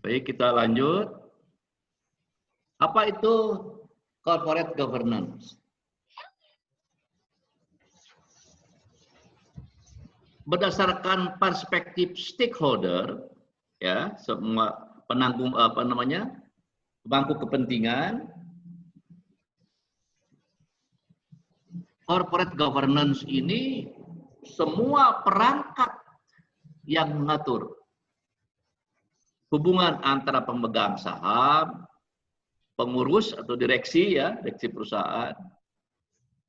Baik, kita lanjut. Apa itu corporate governance? Berdasarkan perspektif stakeholder, ya, semua penanggung pemangku kepentingan, corporate governance ini semua perangkat yang mengatur hubungan antara pemegang saham, pengurus atau direksi, ya, direksi perusahaan,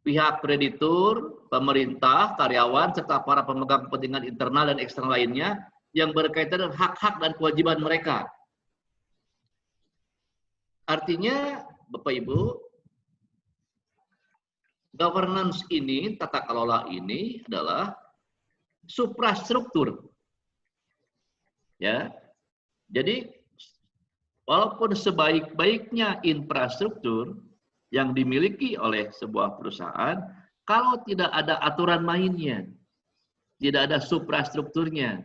pihak kreditur, pemerintah, karyawan, serta para pemegang kepentingan internal dan eksternal lainnya yang berkaitan dengan hak-hak dan kewajiban mereka. Artinya, Bapak Ibu, governance ini, tata kelola ini adalah suprastruktur. Ya. Jadi, walaupun sebaik-baiknya infrastruktur yang dimiliki oleh sebuah perusahaan, kalau tidak ada aturan mainnya, tidak ada suprastrukturnya,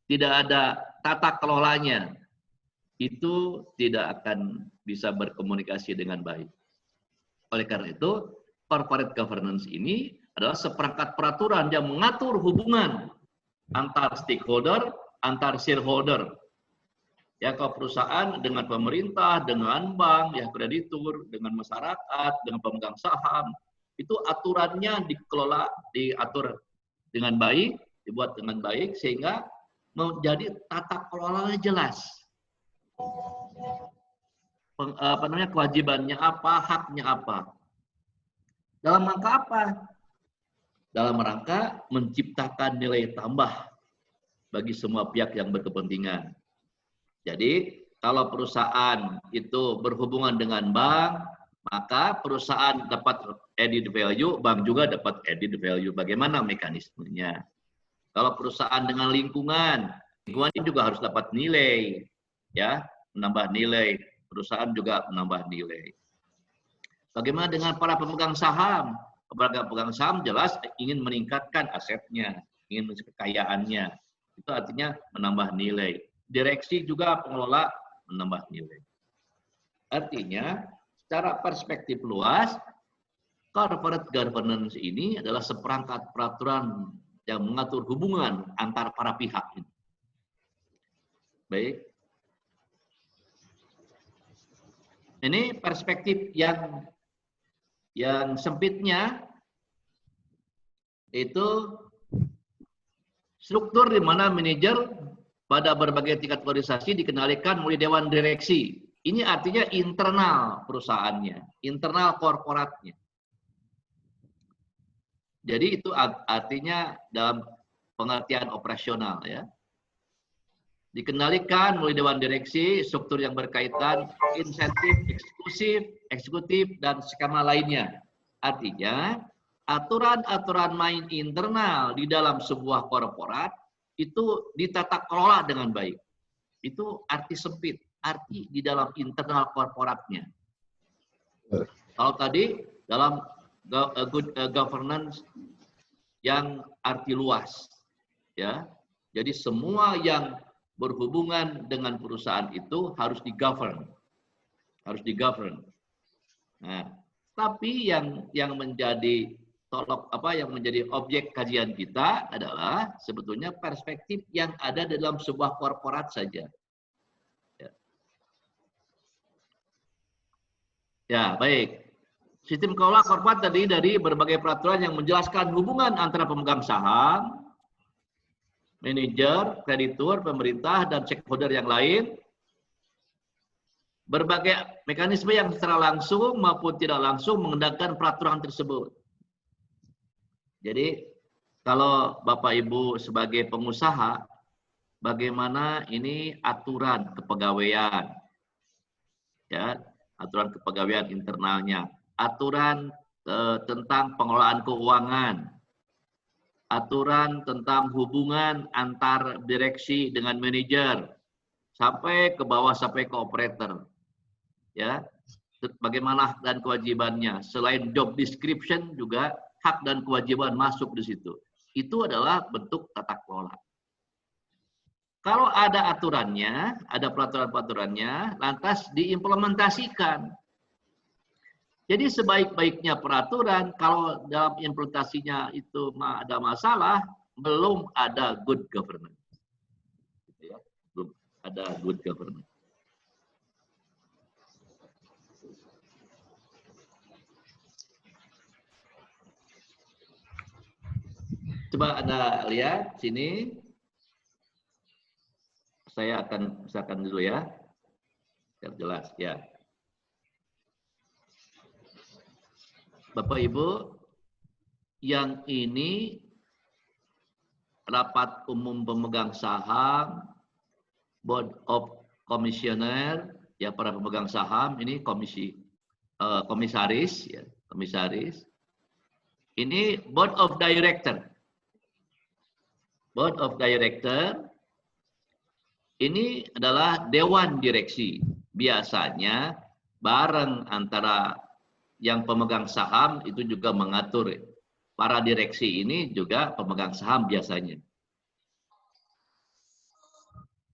tidak ada tata kelolanya, itu tidak akan bisa berkomunikasi dengan baik. Oleh karena itu, corporate governance ini adalah seperangkat peraturan yang mengatur hubungan antar stakeholder, antar shareholder. Ya, kalau perusahaan dengan pemerintah, dengan bank, ya kreditur, dengan masyarakat, dengan pemegang saham, itu aturannya dikelola, diatur dengan baik, dibuat dengan baik, sehingga menjadi tata kelolanya jelas. Kewajibannya apa, haknya apa. Dalam rangka apa? Dalam rangka menciptakan nilai tambah bagi semua pihak yang berkepentingan. Jadi, kalau perusahaan itu berhubungan dengan bank, maka perusahaan dapat added value, bank juga dapat added value. Bagaimana mekanismenya? Kalau perusahaan dengan lingkungan juga harus dapat nilai, ya, menambah nilai. Perusahaan juga menambah nilai. Bagaimana dengan para pemegang saham? Para pemegang saham jelas ingin meningkatkan asetnya, ingin kekayaannya. Itu artinya menambah nilai. Direksi juga pengelola menambah nilai. Artinya, secara perspektif luas, corporate governance ini adalah seperangkat peraturan yang mengatur hubungan antar para pihak ini. Baik. Ini perspektif yang sempitnya, itu struktur di mana manajer pada berbagai tingkat organisasi dikenalikan melalui dewan direksi. Ini artinya internal perusahaannya, internal korporatnya. Jadi itu artinya dalam pengertian operasional, ya. Dikendalikan melalui dewan direksi, struktur yang berkaitan, insentif, eksekutif, dan skema lainnya. Artinya, aturan-aturan main internal di dalam sebuah korporat itu ditata kelola dengan baik. Itu arti sempit, arti di dalam internal korporatnya. Kalau tadi dalam good governance yang arti luas, ya. Jadi semua yang berhubungan dengan perusahaan itu harus di-govern. Harus di-govern. Nah, tapi yang menjadi yang menjadi objek kajian kita adalah sebetulnya perspektif yang ada dalam sebuah korporat saja. Ya, baik. Sistem kelola korporat tadi dari berbagai peraturan yang menjelaskan hubungan antara pemegang saham, manajer, kreditur, pemerintah, dan stakeholder yang lain. Berbagai mekanisme yang secara langsung maupun tidak langsung mengendalikan peraturan tersebut. Jadi, kalau Bapak Ibu sebagai pengusaha, bagaimana ini aturan kepegawaian, ya, aturan kepegawaian internalnya, aturan tentang pengelolaan keuangan, aturan tentang hubungan antar direksi dengan manajer, sampai ke bawah, sampai ke operator, ya, bagaimana hak dan kewajibannya. Selain job description juga hak dan kewajiban masuk di situ. Itu adalah bentuk tata kelola. Kalau ada aturannya, ada peraturan-peraturannya, lantas diimplementasikan. Jadi sebaik-baiknya peraturan, kalau dalam implementasinya itu ada masalah, belum ada good governance. Belum ada good governance. Coba Anda lihat sini. Saya akan misalkan dulu ya. Biar jelas ya. Bapak Ibu, yang ini rapat umum pemegang saham, board of commissioner, ya para pemegang saham, ini komisaris, ya, komisaris. Ini board of director. Board of director ini adalah dewan direksi. Biasanya bareng antara yang pemegang saham itu juga mengatur. Para direksi ini juga pemegang saham biasanya.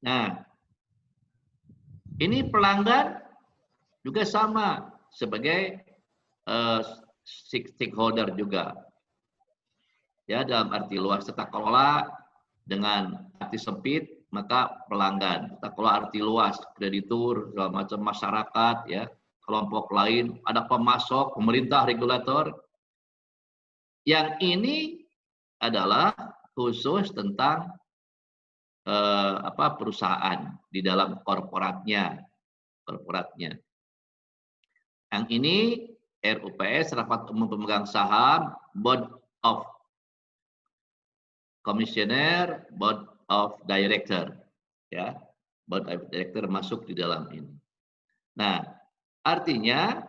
Nah, ini pelanggan juga sama sebagai stakeholder juga. Ya, dalam arti luas tata kelola dengan arti sempit, maka pelanggan. Tata kelola arti luas, kreditur, segala macam masyarakat, ya, kelompok lain, ada pemasok, pemerintah, regulator. Yang ini adalah khusus tentang perusahaan di dalam korporatnya. Yang ini RUPS, Rapat Umum Pemegang Saham, Board of Commissioner, Board of Director, ya, Board of Director masuk di dalam ini. Nah, artinya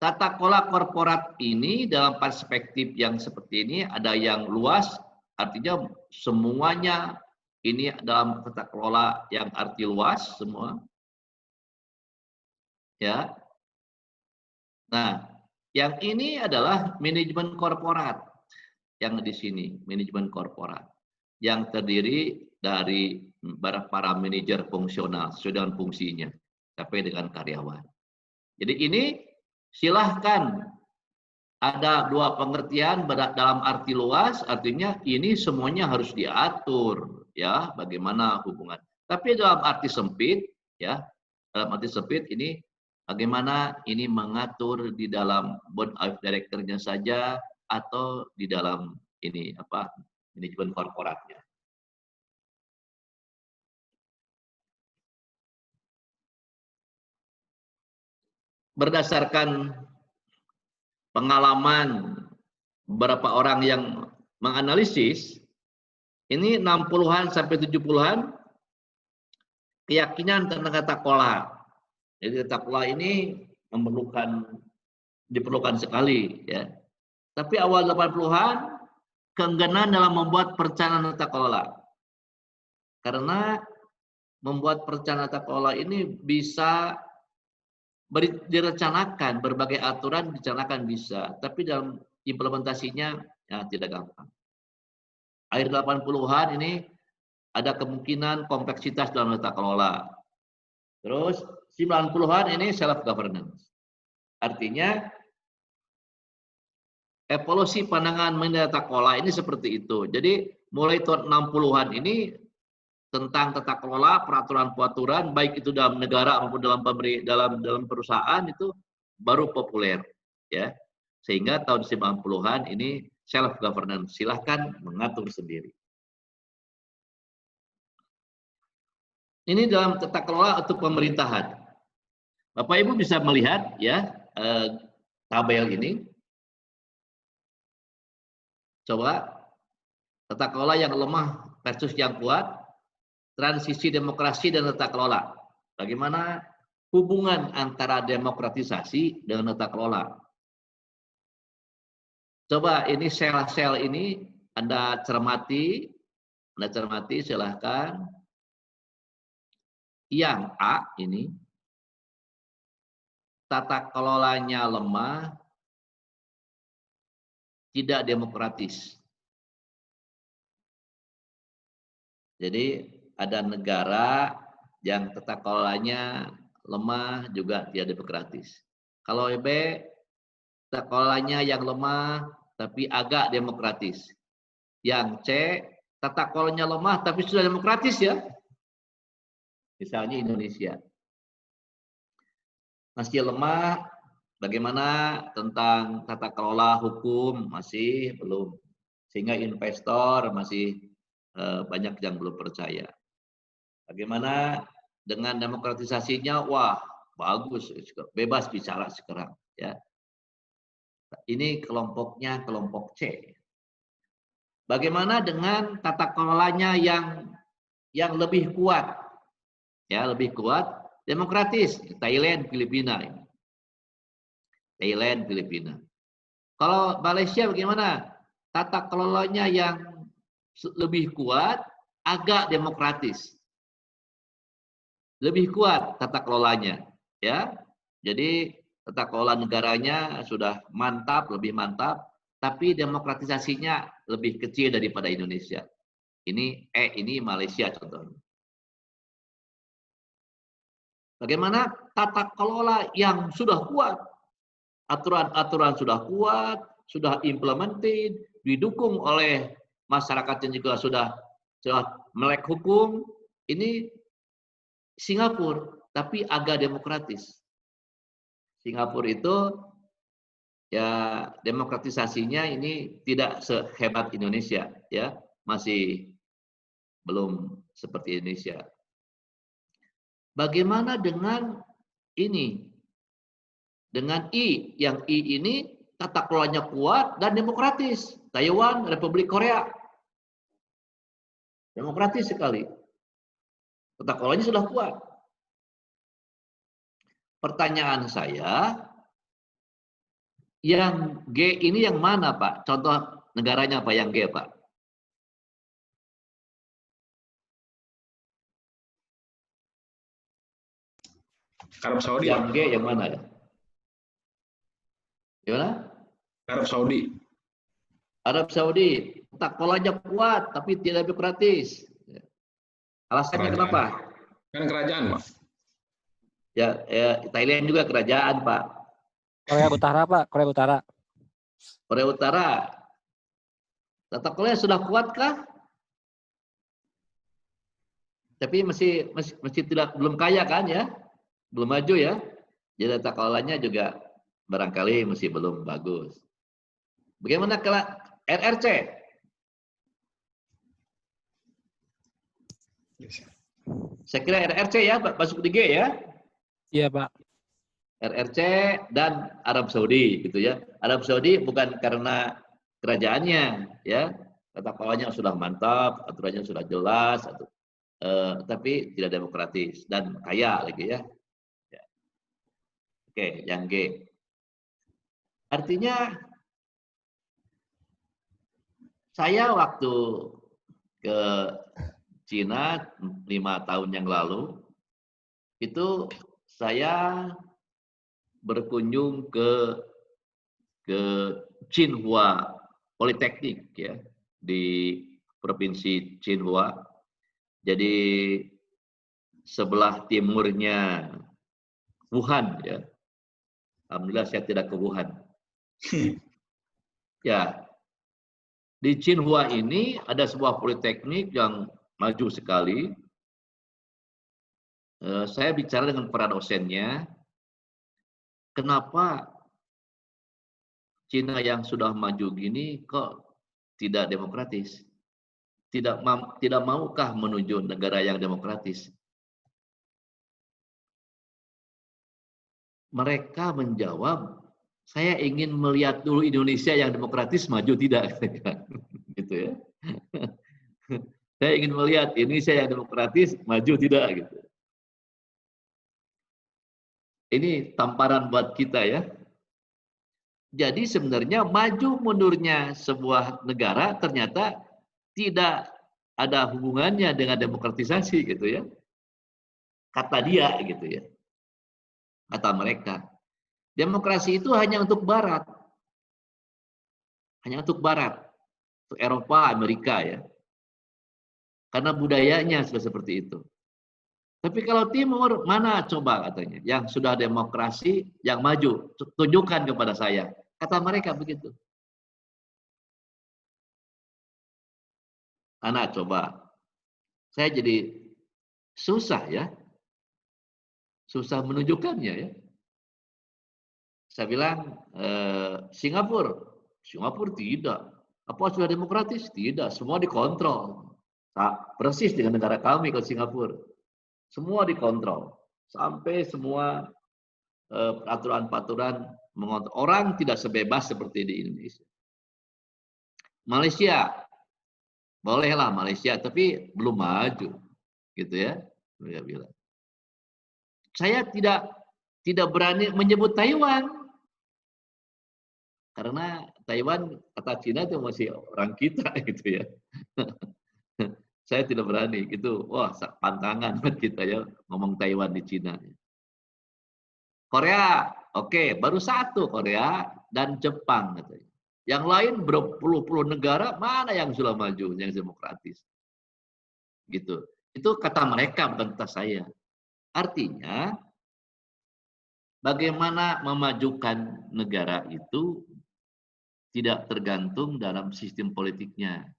tata kelola korporat ini dalam perspektif yang seperti ini ada yang luas, artinya semuanya ini dalam tata kelola yang arti luas semua, ya. Nah, yang ini adalah manajemen korporat yang di sini, manajemen korporat yang terdiri dari para manajer fungsional sesuai dengan fungsinya, sampai dengan karyawan. Jadi ini silahkan ada dua pengertian dalam arti luas, artinya ini semuanya harus diatur, ya, bagaimana hubungan. Tapi dalam arti sempit, ya, dalam arti sempit ini bagaimana ini mengatur di dalam board of director-nya saja atau di dalam ini manajemen korporatnya. Berdasarkan pengalaman beberapa orang yang menganalisis, ini 60-an sampai 70-an keyakinan tentang tata kelola. Jadi tata kelola ini diperlukan sekali, ya. Tapi awal 80-an keengganan dalam membuat perencanaan tata kelola. Karena membuat perencanaan tata kelola ini bisa direncanakan, berbagai aturan direncanakan bisa, tapi dalam implementasinya ya tidak gampang. Akhir 80-an ini ada kemungkinan kompleksitas dalam tata kelola. Terus 90-an ini self governance. Artinya evolusi pandangan mengenai tata kelola ini seperti itu. Jadi mulai tahun 60-an ini tentang tata kelola, peraturan-peraturan baik itu dalam negara maupun dalam perusahaan itu baru populer, ya. Sehingga tahun 90-an ini self governance, silahkan mengatur sendiri. Ini dalam tata kelola untuk pemerintahan. Bapak Ibu bisa melihat, ya, tabel ini. Coba tata kelola yang lemah versus yang kuat, transisi demokrasi dan tata kelola. Bagaimana hubungan antara demokratisasi dengan tata kelola? Coba ini sel-sel ini Anda cermati silahkan. Yang A ini tata kelolanya lemah, tidak demokratis. Jadi ada negara yang tata kelolanya lemah juga tidak demokratis. Kalau B, tata kelolanya yang lemah tapi agak demokratis. Yang C, tata kelolanya lemah tapi sudah demokratis ya. Misalnya Indonesia. Masih lemah, bagaimana tentang tata kelola hukum masih belum. Sehingga investor masih banyak yang belum percaya. Bagaimana dengan demokratisasinya? Wah, bagus, bebas bicara sekarang. Ya, ini kelompoknya kelompok C. Bagaimana dengan tata kelolanya yang lebih kuat? Ya, lebih kuat, demokratis. Thailand, Filipina. Thailand, Filipina. Kalau Malaysia bagaimana? Tata kelolanya yang lebih kuat, agak demokratis. Lebih kuat tata kelolanya, ya. Jadi tata kelola negaranya sudah mantap, lebih mantap, tapi demokratisasinya lebih kecil daripada Indonesia. Ini Malaysia contohnya. Bagaimana tata kelola yang sudah kuat, aturan-aturan sudah kuat, sudah implemented, didukung oleh masyarakat yang juga sudah melek hukum. Ini Singapura, tapi agak demokratis. Singapura itu ya demokratisasinya ini tidak sehebat Indonesia, ya, masih belum seperti Indonesia. Bagaimana dengan ini? Dengan I, yang I ini tata kelolanya kuat dan demokratis. Taiwan, Republik Korea, demokratis sekali. Tata kelolanya sudah kuat. Pertanyaan saya, yang G ini yang mana, Pak? Contoh negaranya apa yang G, Pak? Arab Saudi. Yang G yang mana ya? Gimana? Arab Saudi. Arab Saudi, tata kelolanya kuat tapi tidak demokratis. Alasannya Kerajaan. kenapa? Kan kerajaan, Pak. Ya, Thailand juga kerajaan, Pak. Korea Utara, Pak. Korea Utara. Korea Utara, tata kelolanya sudah kuatkah? Tapi masih belum kaya kan ya? Belum maju ya. Jadi tata kelolanya juga barangkali masih belum bagus. Bagaimana kalau RRC? Saya kira RRC ya, masuk di G ya. Iya, Pak. RRC dan Arab Saudi gitu ya. Arab Saudi bukan karena kerajaannya ya, tata kelolanya sudah mantap, aturannya sudah jelas, tapi tidak demokratis dan kaya lagi ya. Oke, yang G. Artinya saya waktu ke Cina 5 tahun yang lalu, itu saya berkunjung ke Tsinghua Politeknik ya, di Provinsi Tsinghua. Jadi sebelah timurnya Wuhan ya. Alhamdulillah saya tidak ke Wuhan. Ya, di Tsinghua ini ada sebuah politeknik yang maju sekali. Saya bicara dengan para dosennya, kenapa Cina yang sudah maju gini kok tidak demokratis? Tidak maukah menuju negara yang demokratis? Mereka menjawab, saya ingin melihat dulu Indonesia yang demokratis maju tidak, gitu ya. Saya ingin melihat Indonesia yang demokratis maju tidak, gitu. Ini tamparan buat kita ya. Jadi sebenarnya maju mundurnya sebuah negara ternyata tidak ada hubungannya dengan demokratisasi gitu ya. Kata dia gitu ya. Kata mereka. Demokrasi itu hanya untuk Barat. Hanya untuk Barat. Untuk Eropa, Amerika ya. Karena budayanya sudah seperti itu. Tapi kalau Timur, mana coba katanya, yang sudah demokrasi, yang maju, tunjukkan kepada saya. Kata mereka begitu. Anak coba, saya jadi susah ya, susah menunjukkannya ya. Saya bilang, Singapura tidak. Apa sudah demokratis? Tidak, semua dikontrol. Persis dengan negara kami kalau Singapura. Semua dikontrol. Sampai semua peraturan-peraturan mengontrol. Orang tidak sebebas seperti di Indonesia. Malaysia, bolehlah Malaysia, tapi belum maju. Gitu ya. Dia bilang. Saya tidak berani menyebut Taiwan. Karena Taiwan, kata Cina itu masih orang kita gitu ya. Saya tidak berani gitu. Wah, pantangan buat kita ya ngomong Taiwan di Cina. Korea, oke, baru satu Korea dan Jepang katanya. Yang lain berpuluh-puluh negara mana yang sudah maju, yang demokratis. Gitu. Itu kata mereka, bukan kata saya. Artinya bagaimana memajukan negara itu tidak tergantung dalam sistem politiknya.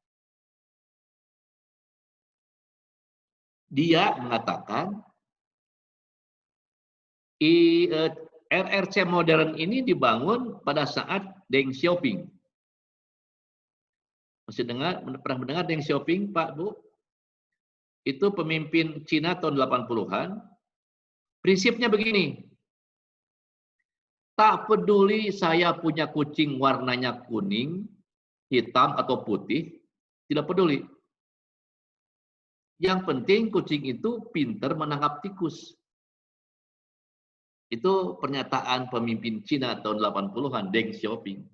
Dia mengatakan RRC modern ini dibangun pada saat Deng Xiaoping. Masih pernah mendengar Deng Xiaoping, Pak, Bu? Itu pemimpin Cina tahun 80-an. Prinsipnya begini. Tak peduli saya punya kucing warnanya kuning, hitam atau putih, tidak peduli. Yang penting kucing itu pintar menangkap tikus. Itu pernyataan pemimpin Cina tahun 80-an, Deng Xiaoping.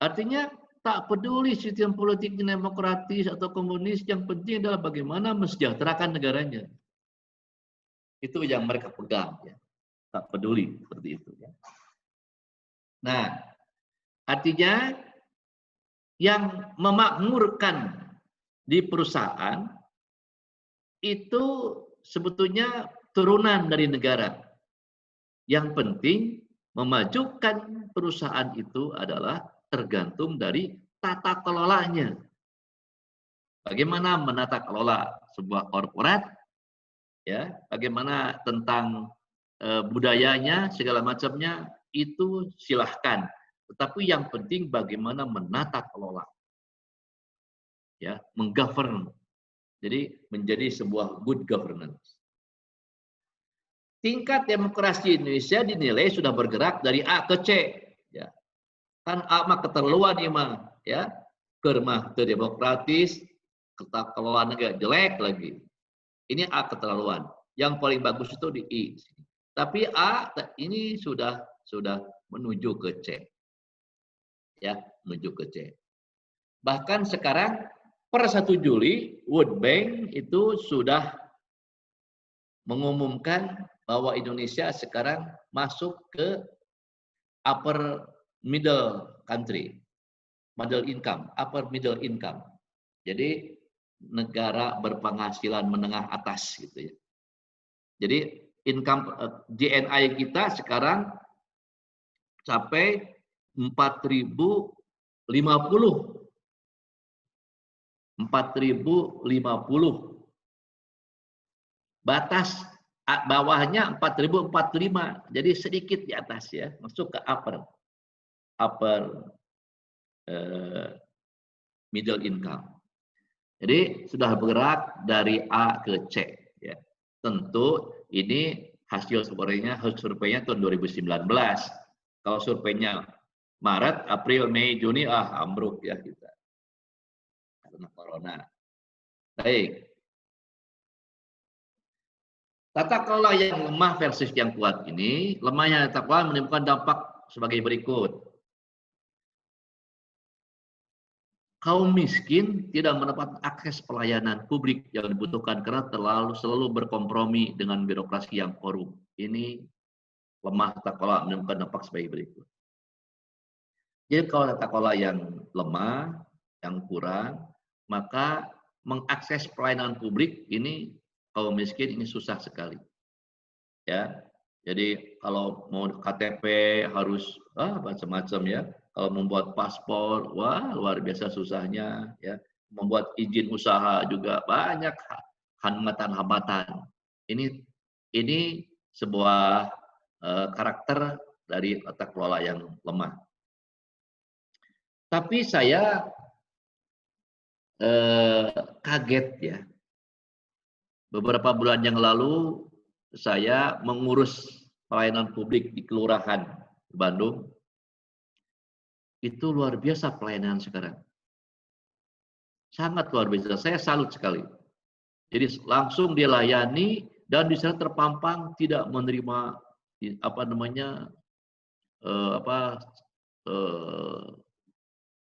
Artinya, tak peduli sistem politiknya demokratis atau komunis, yang penting adalah bagaimana mensejahterakan negaranya. Itu yang mereka pegang. Ya. Tak peduli, seperti itu. Ya. Nah, artinya, yang memakmurkan di perusahaan itu sebetulnya turunan dari negara. Yang penting memajukan perusahaan itu adalah tergantung dari tata kelolanya. Bagaimana menata kelola sebuah korporat, ya, bagaimana tentang budayanya segala macamnya itu silahkan. Tetapi yang penting bagaimana menata kelola. Ya, menggovern. Jadi menjadi sebuah good governance. Tingkat demokrasi Indonesia dinilai sudah bergerak dari A ke C. Ya. Kan A mah keterlaluan ya mah, ya. Kermah demokratis, tata kelola negara jelek lagi. Ini A keterlaluan. Yang paling bagus itu di I. Tapi A ini sudah menuju ke C. Ya, menuju ke C. Bahkan sekarang per 1 Juli, World Bank itu sudah mengumumkan bahwa Indonesia sekarang masuk ke upper middle country, middle income, upper middle income. Jadi negara berpenghasilan menengah atas gitu ya. Jadi income GNI kita sekarang capai 4.050. 4.050. Batas bawahnya 4.045. Jadi sedikit di atas ya, masuk ke upper middle income. Jadi sudah bergerak dari A ke C ya. Tentu ini hasil surveinya tahun 2019. Kalau surveinya Maret, April, Mei, Juni ambruk ya kita. Karena corona. Baik. Tata kelola yang lemah versus yang kuat ini, lemahnya tata kelola menimbulkan dampak sebagai berikut. Kaum miskin tidak mendapat akses pelayanan publik yang dibutuhkan karena selalu berkompromi dengan birokrasi yang korup. Ini lemah tata kelola menimbulkan dampak sebagai berikut. Jadi kalau tata kelola yang lemah, yang kurang, maka mengakses pelayanan publik ini kaum miskin ini susah sekali. Ya. Jadi kalau mau KTP harus macam-macam ya. Kalau membuat paspor, wah luar biasa susahnya ya. Membuat izin usaha juga banyak hambatan-hambatan. Ini sebuah karakter dari tata kelola yang lemah. Tapi saya kaget ya. Beberapa bulan yang lalu saya mengurus pelayanan publik di kelurahan di Bandung. Itu luar biasa pelayanan sekarang. Sangat luar biasa. Saya salut sekali. Jadi langsung dilayani dan di sana terpampang tidak menerima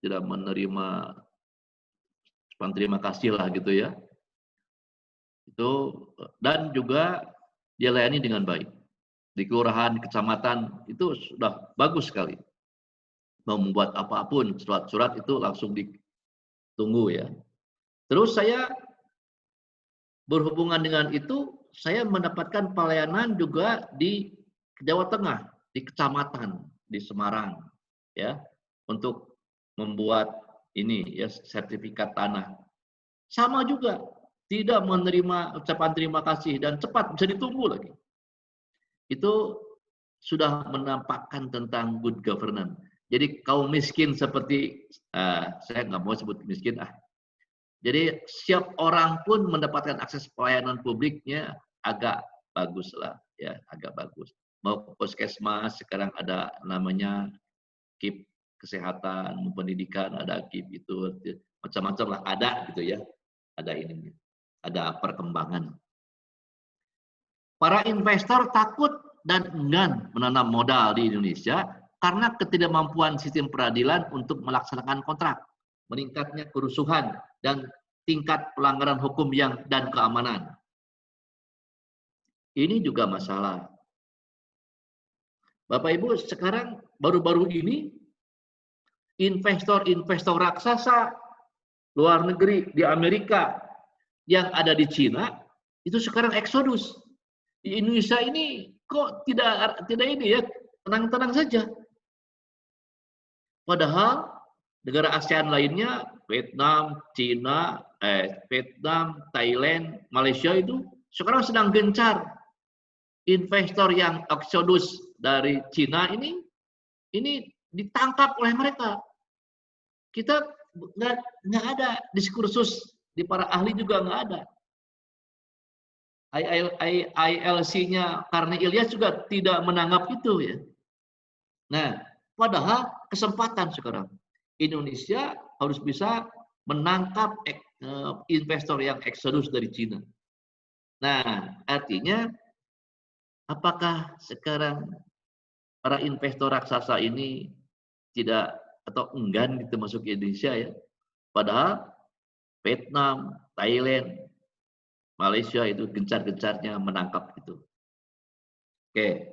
tidak menerima terima kasih lah gitu ya. Itu dan juga dilayani dengan baik. Di kelurahan, kecamatan itu sudah bagus sekali. Mau membuat apapun, surat-surat itu langsung ditunggu ya. Terus saya berhubungan dengan itu, saya mendapatkan pelayanan juga di Jawa Tengah, di kecamatan, di Semarang ya, untuk membuat ini ya sertifikat tanah. Sama juga, tidak menerima ucapan terima kasih dan cepat bisa ditunggu lagi. Itu sudah menampakkan tentang good governance. Jadi kaum miskin seperti saya nggak mau sebut miskin Jadi setiap orang pun mendapatkan akses pelayanan publiknya agak bagus lah ya, agak bagus. Mau puskesmas sekarang ada namanya KIP kesehatan, pendidikan ada KIP itu macam-macam lah ada gitu ya. Ada ininya. Ada perkembangan. Para investor takut dan enggan menanam modal di Indonesia karena ketidakmampuan sistem peradilan untuk melaksanakan kontrak, meningkatnya kerusuhan, dan tingkat pelanggaran hukum dan keamanan. Ini juga masalah. Bapak Ibu, sekarang baru-baru ini investor-investor raksasa luar negeri di Amerika yang ada di Cina itu sekarang eksodus. Di Indonesia ini kok tidak ini ya, tenang-tenang saja. Padahal negara ASEAN lainnya, Vietnam, Cina, Vietnam, Thailand, Malaysia itu sekarang sedang gencar. Investor yang eksodus dari Cina ini ditangkap oleh mereka. Kita nggak ada diskursus di para ahli juga nggak ada. ILC-nya Karni Ilyas juga tidak menanggap itu ya. Nah, padahal kesempatan sekarang Indonesia harus bisa menangkap investor yang eksodus dari Cina. Nah, artinya apakah sekarang para investor raksasa ini tidak atau enggan gitu masuk ke Indonesia ya? Padahal Vietnam, Thailand, Malaysia itu gencar-gencarnya menangkap itu. Oke.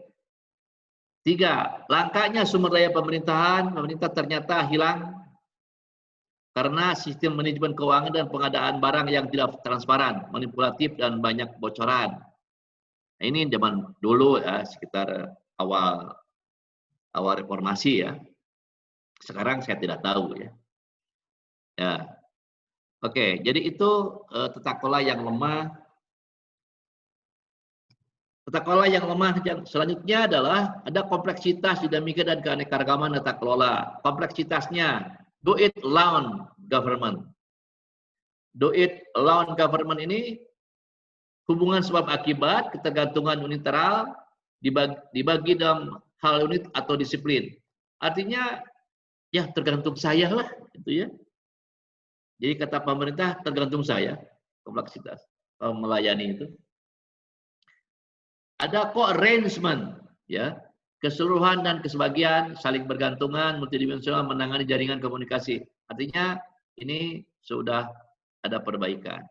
3, langkanya sumber daya pemerintahan, pemerintah ternyata hilang karena sistem manajemen keuangan dan pengadaan barang yang tidak transparan, manipulatif, dan banyak bocoran. Nah, ini zaman dulu ya, sekitar awal reformasi ya. Sekarang saya tidak tahu ya. Ya. Oke, jadi itu tata kelola yang lemah. Tata kelola yang lemah yang selanjutnya adalah ada kompleksitas, dinamika, dan keanekaragaman tata kelola. Kompleksitasnya, do it alone government. Do it alone government ini hubungan sebab akibat, ketergantungan unilateral, dibagi dalam hal unit atau disiplin. Artinya ya tergantung saya lah, gitu ya. Jadi kata pemerintah tergantung saya, kompleksitas melayani itu. Ada co-arrangement, ya, keseluruhan dan kesebagian, saling bergantungan, multidimensional, menangani jaringan komunikasi. Artinya ini sudah ada perbaikan,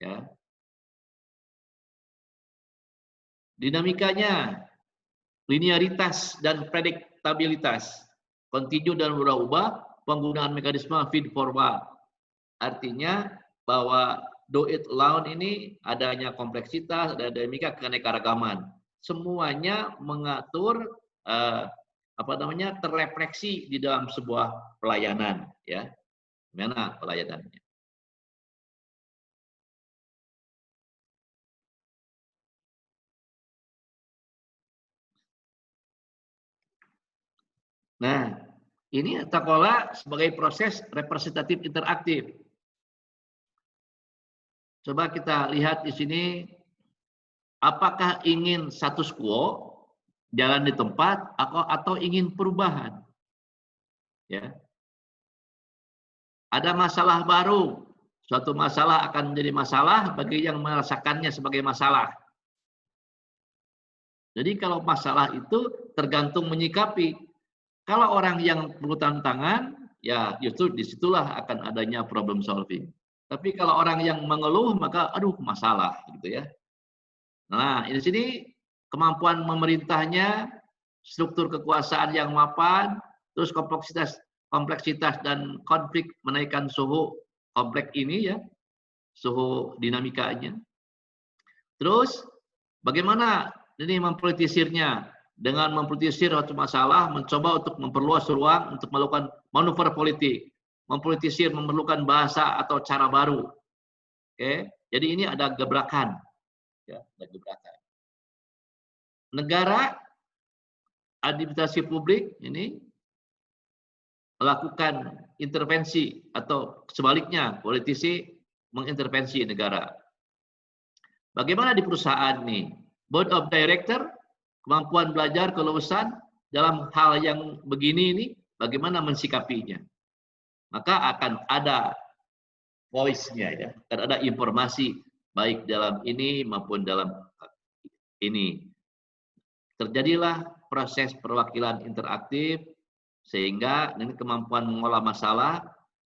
ya. Dinamikanya, linearitas dan prediktabilitas, kontinu dan berubah-ubah, penggunaan mekanisme feed forward. Artinya bahwa do it alone ini adanya kompleksitas, ada dinamika keanekaragaman. Semuanya mengatur terrefleksi di dalam sebuah pelayanan, ya. Gimana pelayanannya? Nah, ini tata kelola sebagai proses representatif interaktif. Coba kita lihat di sini, apakah ingin status quo, jalan di tempat, atau ingin perubahan? Ya. Ada masalah baru, suatu masalah akan menjadi masalah bagi yang merasakannya sebagai masalah. Jadi kalau masalah itu tergantung menyikapi. Kalau orang yang perlu tantangan, ya justru disitulah akan adanya problem solving. Tapi kalau orang yang mengeluh, maka aduh masalah gitu ya. Nah, di sini kemampuan memerintahnya, struktur kekuasaan yang mapan, terus kompleksitas dan konflik menaikkan suhu kompleks ini ya, suhu dinamikanya. Terus bagaimana ini mempolitisirnya? Dengan mempolitisir suatu masalah, mencoba untuk memperluas ruang untuk melakukan manuver politik. Mempolitisir memerlukan bahasa atau cara baru. Oke, jadi ini ada gebrakan. Ya, ada gebrakan. Negara, administrasi publik ini melakukan intervensi atau sebaliknya politisi mengintervensi negara. Bagaimana di perusahaan nih? Board of Director, kemampuan belajar, kelulusan dalam hal yang begini ini, bagaimana mensikapinya? Maka akan ada voice-nya ya, akan ada informasi baik dalam ini maupun dalam ini. Terjadilah proses perwakilan interaktif sehingga ini kemampuan mengolah masalah,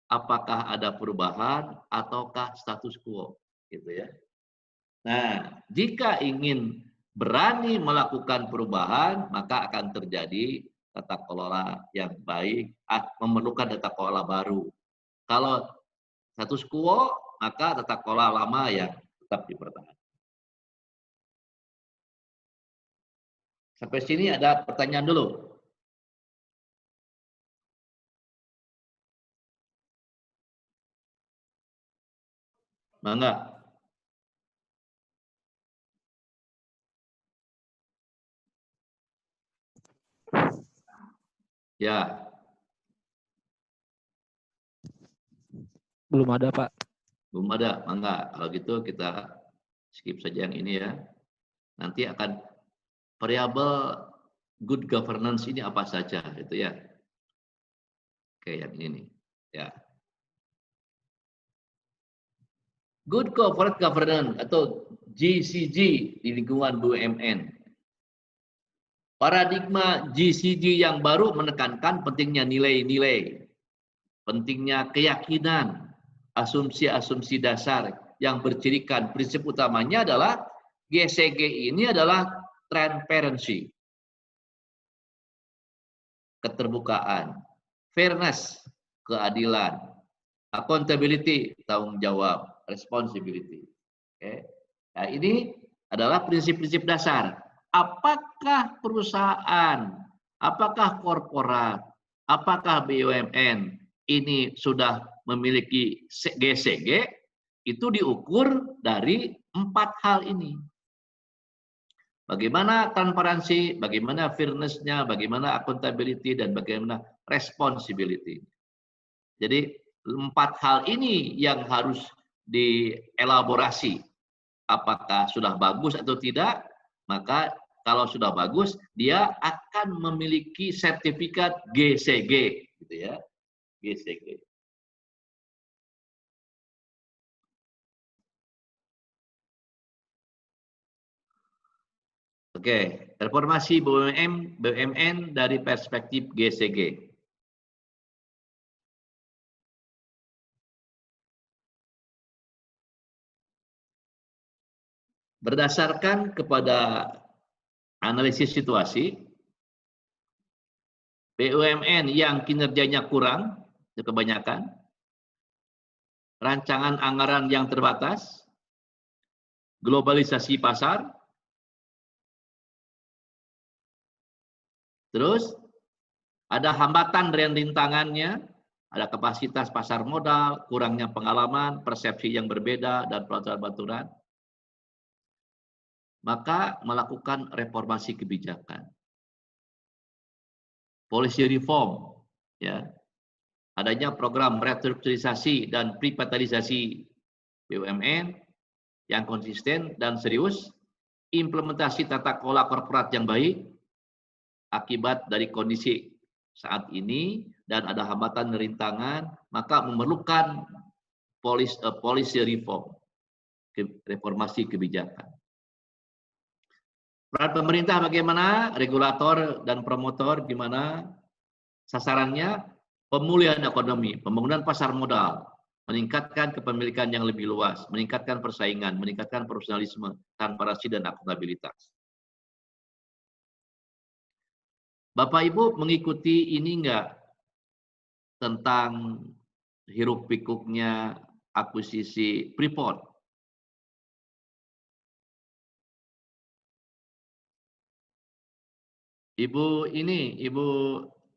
apakah ada perubahan ataukah status quo, gitu ya. Nah, jika ingin berani melakukan perubahan, maka akan terjadi tata kelola yang baik, memerlukan tata kelola baru. Kalau status quo, maka tata kelola lama yang tetap dipertahankan. Sampai sini ada pertanyaan dulu. Mangga. Ya. Belum ada, Pak. Belum ada, mangga. Kalau gitu kita skip saja yang ini ya. Nanti akan variabel good governance ini apa saja, itu ya. Oke, yang ini nih. Ya. Good corporate governance atau GCG di lingkungan BUMN. Paradigma GCG yang baru menekankan pentingnya nilai-nilai, pentingnya keyakinan, asumsi-asumsi dasar yang bercirikan prinsip utamanya adalah GCG ini adalah transparency, keterbukaan, fairness, keadilan, accountability, tanggung jawab, responsibility. Oke. Nah, ini adalah prinsip-prinsip dasar. Apakah perusahaan, apakah korporat, apakah BUMN ini sudah memiliki GCG, itu diukur dari 4 hal ini. Bagaimana transparansi, bagaimana fairness-nya, bagaimana accountability, dan bagaimana responsibility. Jadi 4 hal ini yang harus dielaborasi. Apakah sudah bagus atau tidak, maka kalau sudah bagus, dia akan memiliki sertifikat GCG, gitu ya, GCG. Oke, reformasi BUMN dari perspektif GCG. Berdasarkan kepada analisis situasi, BUMN yang kinerjanya kurang, kebanyakan, rancangan anggaran yang terbatas, globalisasi pasar, terus ada hambatan dan rintangannya, ada kapasitas pasar modal, kurangnya pengalaman, persepsi yang berbeda, dan peraturan-peraturan. Maka melakukan reformasi kebijakan. Policy reform, ya, adanya program restrukturisasi dan privatilisasi BUMN yang konsisten dan serius, implementasi tata kelola korporat yang baik akibat dari kondisi saat ini dan ada hambatan dan rintangan, maka memerlukan policy reform, reformasi kebijakan. Peran pemerintah bagaimana, regulator dan promotor gimana, sasarannya pemulihan ekonomi, pembangunan pasar modal, meningkatkan kepemilikan yang lebih luas, meningkatkan persaingan, meningkatkan profesionalisme, transparansi dan akuntabilitas. Bapak Ibu mengikuti ini enggak tentang hiruk pikuknya akuisisi Freeport? Ibu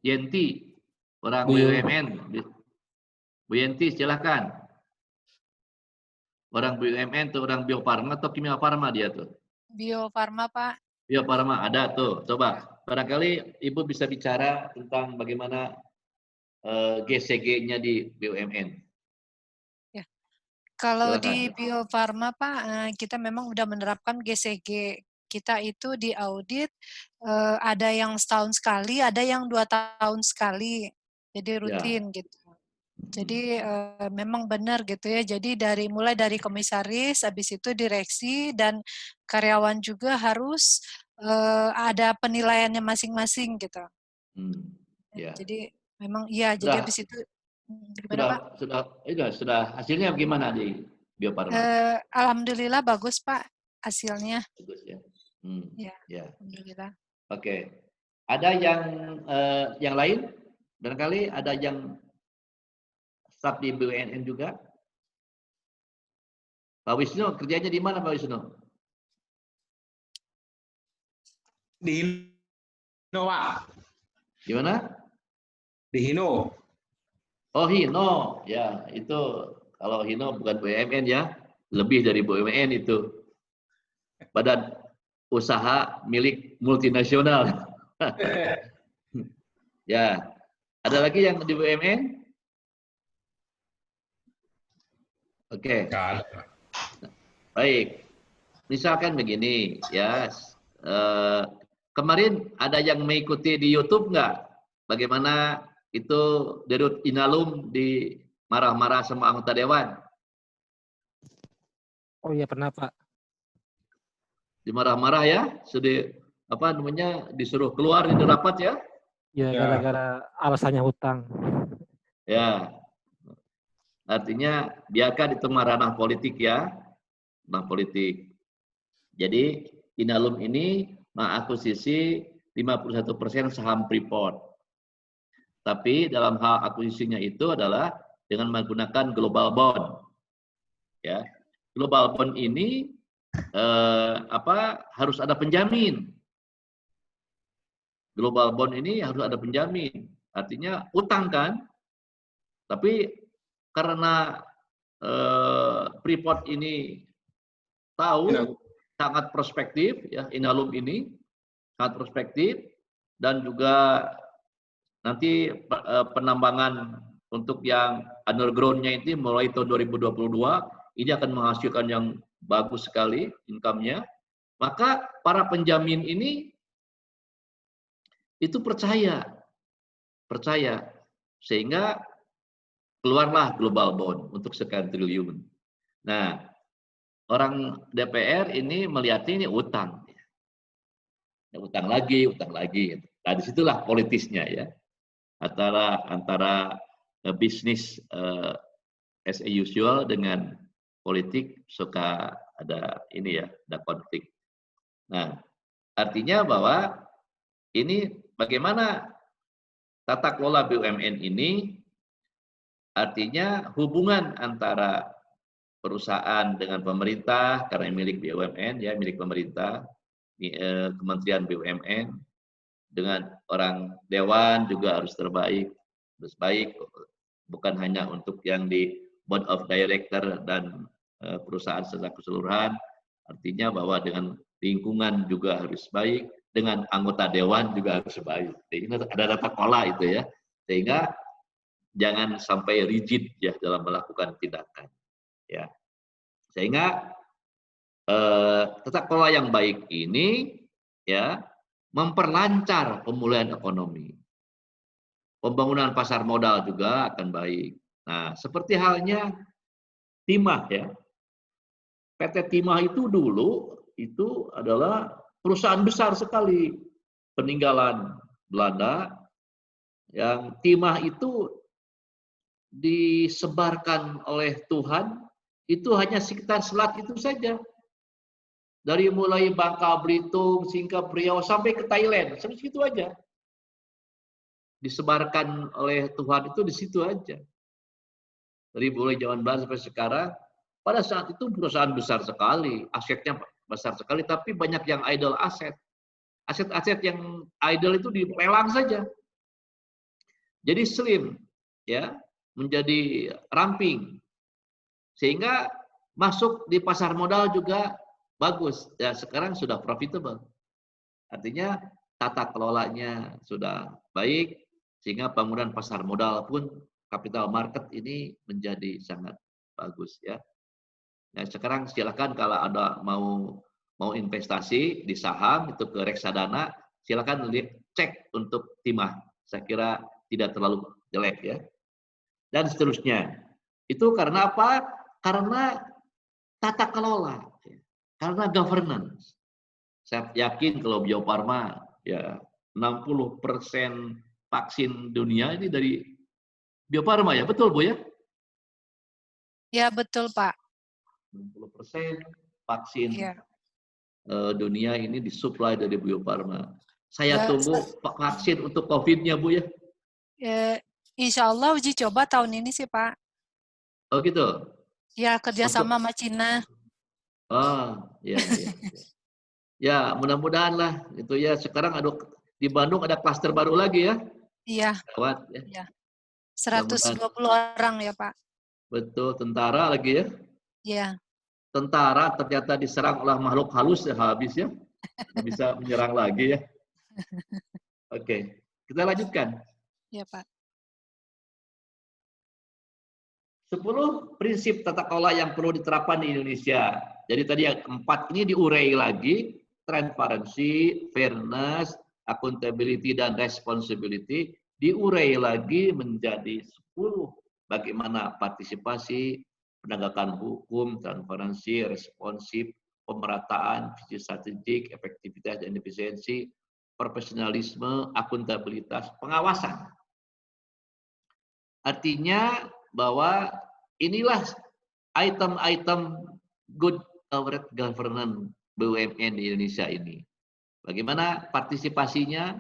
Yenti, orang BUMN. Bu Yenti, silakan. Orang BUMN tuh orang Bio Farma atau Kimia Farma dia tuh? Bio Farma, Pak. Bio Farma, ada tuh. Coba, barangkali Ibu bisa bicara tentang bagaimana GCG-nya di BUMN. Ya. Kalau Silakan. di Bio Farma, Pak, kita memang udah menerapkan GCG. Kita itu di audit, ada yang setahun sekali, ada yang 2 tahun sekali. Jadi rutin gitu. Jadi memang benar gitu ya. Jadi mulai dari komisaris, habis itu direksi dan karyawan juga harus ada penilaiannya masing-masing gitu. Ya. Jadi memang iya. Jadi habis itu gimana Pak? Sudah hasilnya bagaimana di Bio Farma? Alhamdulillah bagus Pak hasilnya. Bagus ya. Ya. Alhamdulillah. Oke. Ada yang lain? Barangkali ada yang staf di BUMN juga? Pak Wisnu, kerjanya di mana Pak Wisnu? Di Hino, Pak. Di mana? Di Hino. Oh, Hino. Ya, itu kalau Hino bukan BUMN ya. Lebih dari BUMN itu. Badan usaha milik multinasional. Ya. Ada lagi yang di BUMN? Oke. Baik. Misalkan begini, ya. Kemarin ada yang mengikuti di YouTube nggak? Bagaimana itu Dirut Inalum di marah-marah sama anggota dewan? Oh iya pernah Pak. Dimarah-marah ya, sudah disuruh keluar dari rapat ya? Ya gara-gara alasannya hutang. Ya, artinya biarkan itu ranah politik ya, ranah politik. Jadi Inalum ini mengakuisisi 51% saham Freeport. Tapi dalam hal akuisisinya itu adalah dengan menggunakan global bond. Ya, global bond ini harus ada penjamin. Global bond ini harus ada penjamin. Artinya utang kan? Tapi karena Freeport ini tahu sangat prospektif, ya Inalum ini sangat prospektif dan juga nanti penambangan untuk yang underground-nya ini mulai tahun 2022 ini akan menghasilkan yang bagus sekali income-nya. Maka para penjamin ini itu percaya sehingga keluarlah global bond untuk sekian triliun. Nah, orang DPR ini melihat ini utang. Utang lagi. Nah, disitulah politisnya ya. Antara bisnis as usual dengan politik suka ada ini ya, ada konflik. Nah, artinya bahwa ini bagaimana tata kelola BUMN ini Artinya hubungan antara perusahaan dengan pemerintah, karena milik BUMN, ya milik pemerintah, Kementerian BUMN, dengan orang dewan juga harus terbaik, harus baik, bukan hanya untuk yang di board of director dan perusahaan secara keseluruhan, artinya bahwa dengan lingkungan juga harus baik, dengan anggota dewan juga harus baik. Ini ada tata kelola itu ya, sehingga jangan sampai rigid ya dalam melakukan tindakan. Ya, sehingga tata kelola yang baik ini ya memperlancar pemulihan ekonomi. Pembangunan pasar modal juga akan baik. Nah, seperti halnya Timah ya. PT Timah itu dulu itu adalah perusahaan besar sekali peninggalan Belanda yang Timah itu disebarkan oleh Tuhan itu hanya sekitar selat itu saja. Dari mulai Bangka Belitung, Singkap, Riau sampai ke Thailand, sampai situ aja. Disebarkan oleh Tuhan itu di situ aja. Dari mulai zaman Belanda sampai sekarang, pada saat itu perusahaan besar sekali, asetnya besar sekali, tapi banyak yang idle aset. Aset-aset yang idle itu dilelang saja. Jadi slim, ya, menjadi ramping. Sehingga masuk di pasar modal juga bagus. Ya, sekarang sudah profitable. Artinya tata kelolanya sudah baik, sehingga bangunan pasar modal pun capital market ini menjadi sangat bagus ya. Nah, sekarang silakan kalau ada mau investasi di saham itu ke reksadana, silakan cek untuk Timah. Saya kira tidak terlalu jelek ya. Dan seterusnya. Itu karena apa? Karena tata kelola, karena governance. Saya yakin kalau Bio Farma ya 60% vaksin dunia ini dari Bio Farma ya, betul Bu ya? Ya, betul Pak. 60% vaksin Ya. Dunia ini disuplai dari Bio Farma. Saya Ya, tunggu vaksin untuk COVID-nya Bu ya. Insya Allah uji coba tahun ini sih Pak. Oh gitu? Ya, kerjasama sama Untuk, Cina. ya. Ya, mudah-mudahan lah. Itu ya, sekarang ada di Bandung ada klaster baru lagi ya. Iya. Lewat ya. Iya. 120 orang ya Pak. Betul, tentara lagi ya. Iya. Tentara ternyata diserang oleh makhluk halus ya, habis ya. Nggak bisa menyerang lagi ya. Oke, kita lanjutkan. Iya Pak. 10 prinsip tata kelola yang perlu diterapkan di Indonesia. Jadi tadi yang 4 ini diurai lagi, transparansi, fairness, accountability, dan responsibility, diurai lagi menjadi 10. Bagaimana partisipasi, penegakan hukum, transparansi, responsif, pemerataan, visi strategik, efektivitas dan efisiensi, profesionalisme, akuntabilitas, pengawasan. Artinya bahwa inilah item-item good corporate governance BUMN di Indonesia ini. Bagaimana partisipasinya,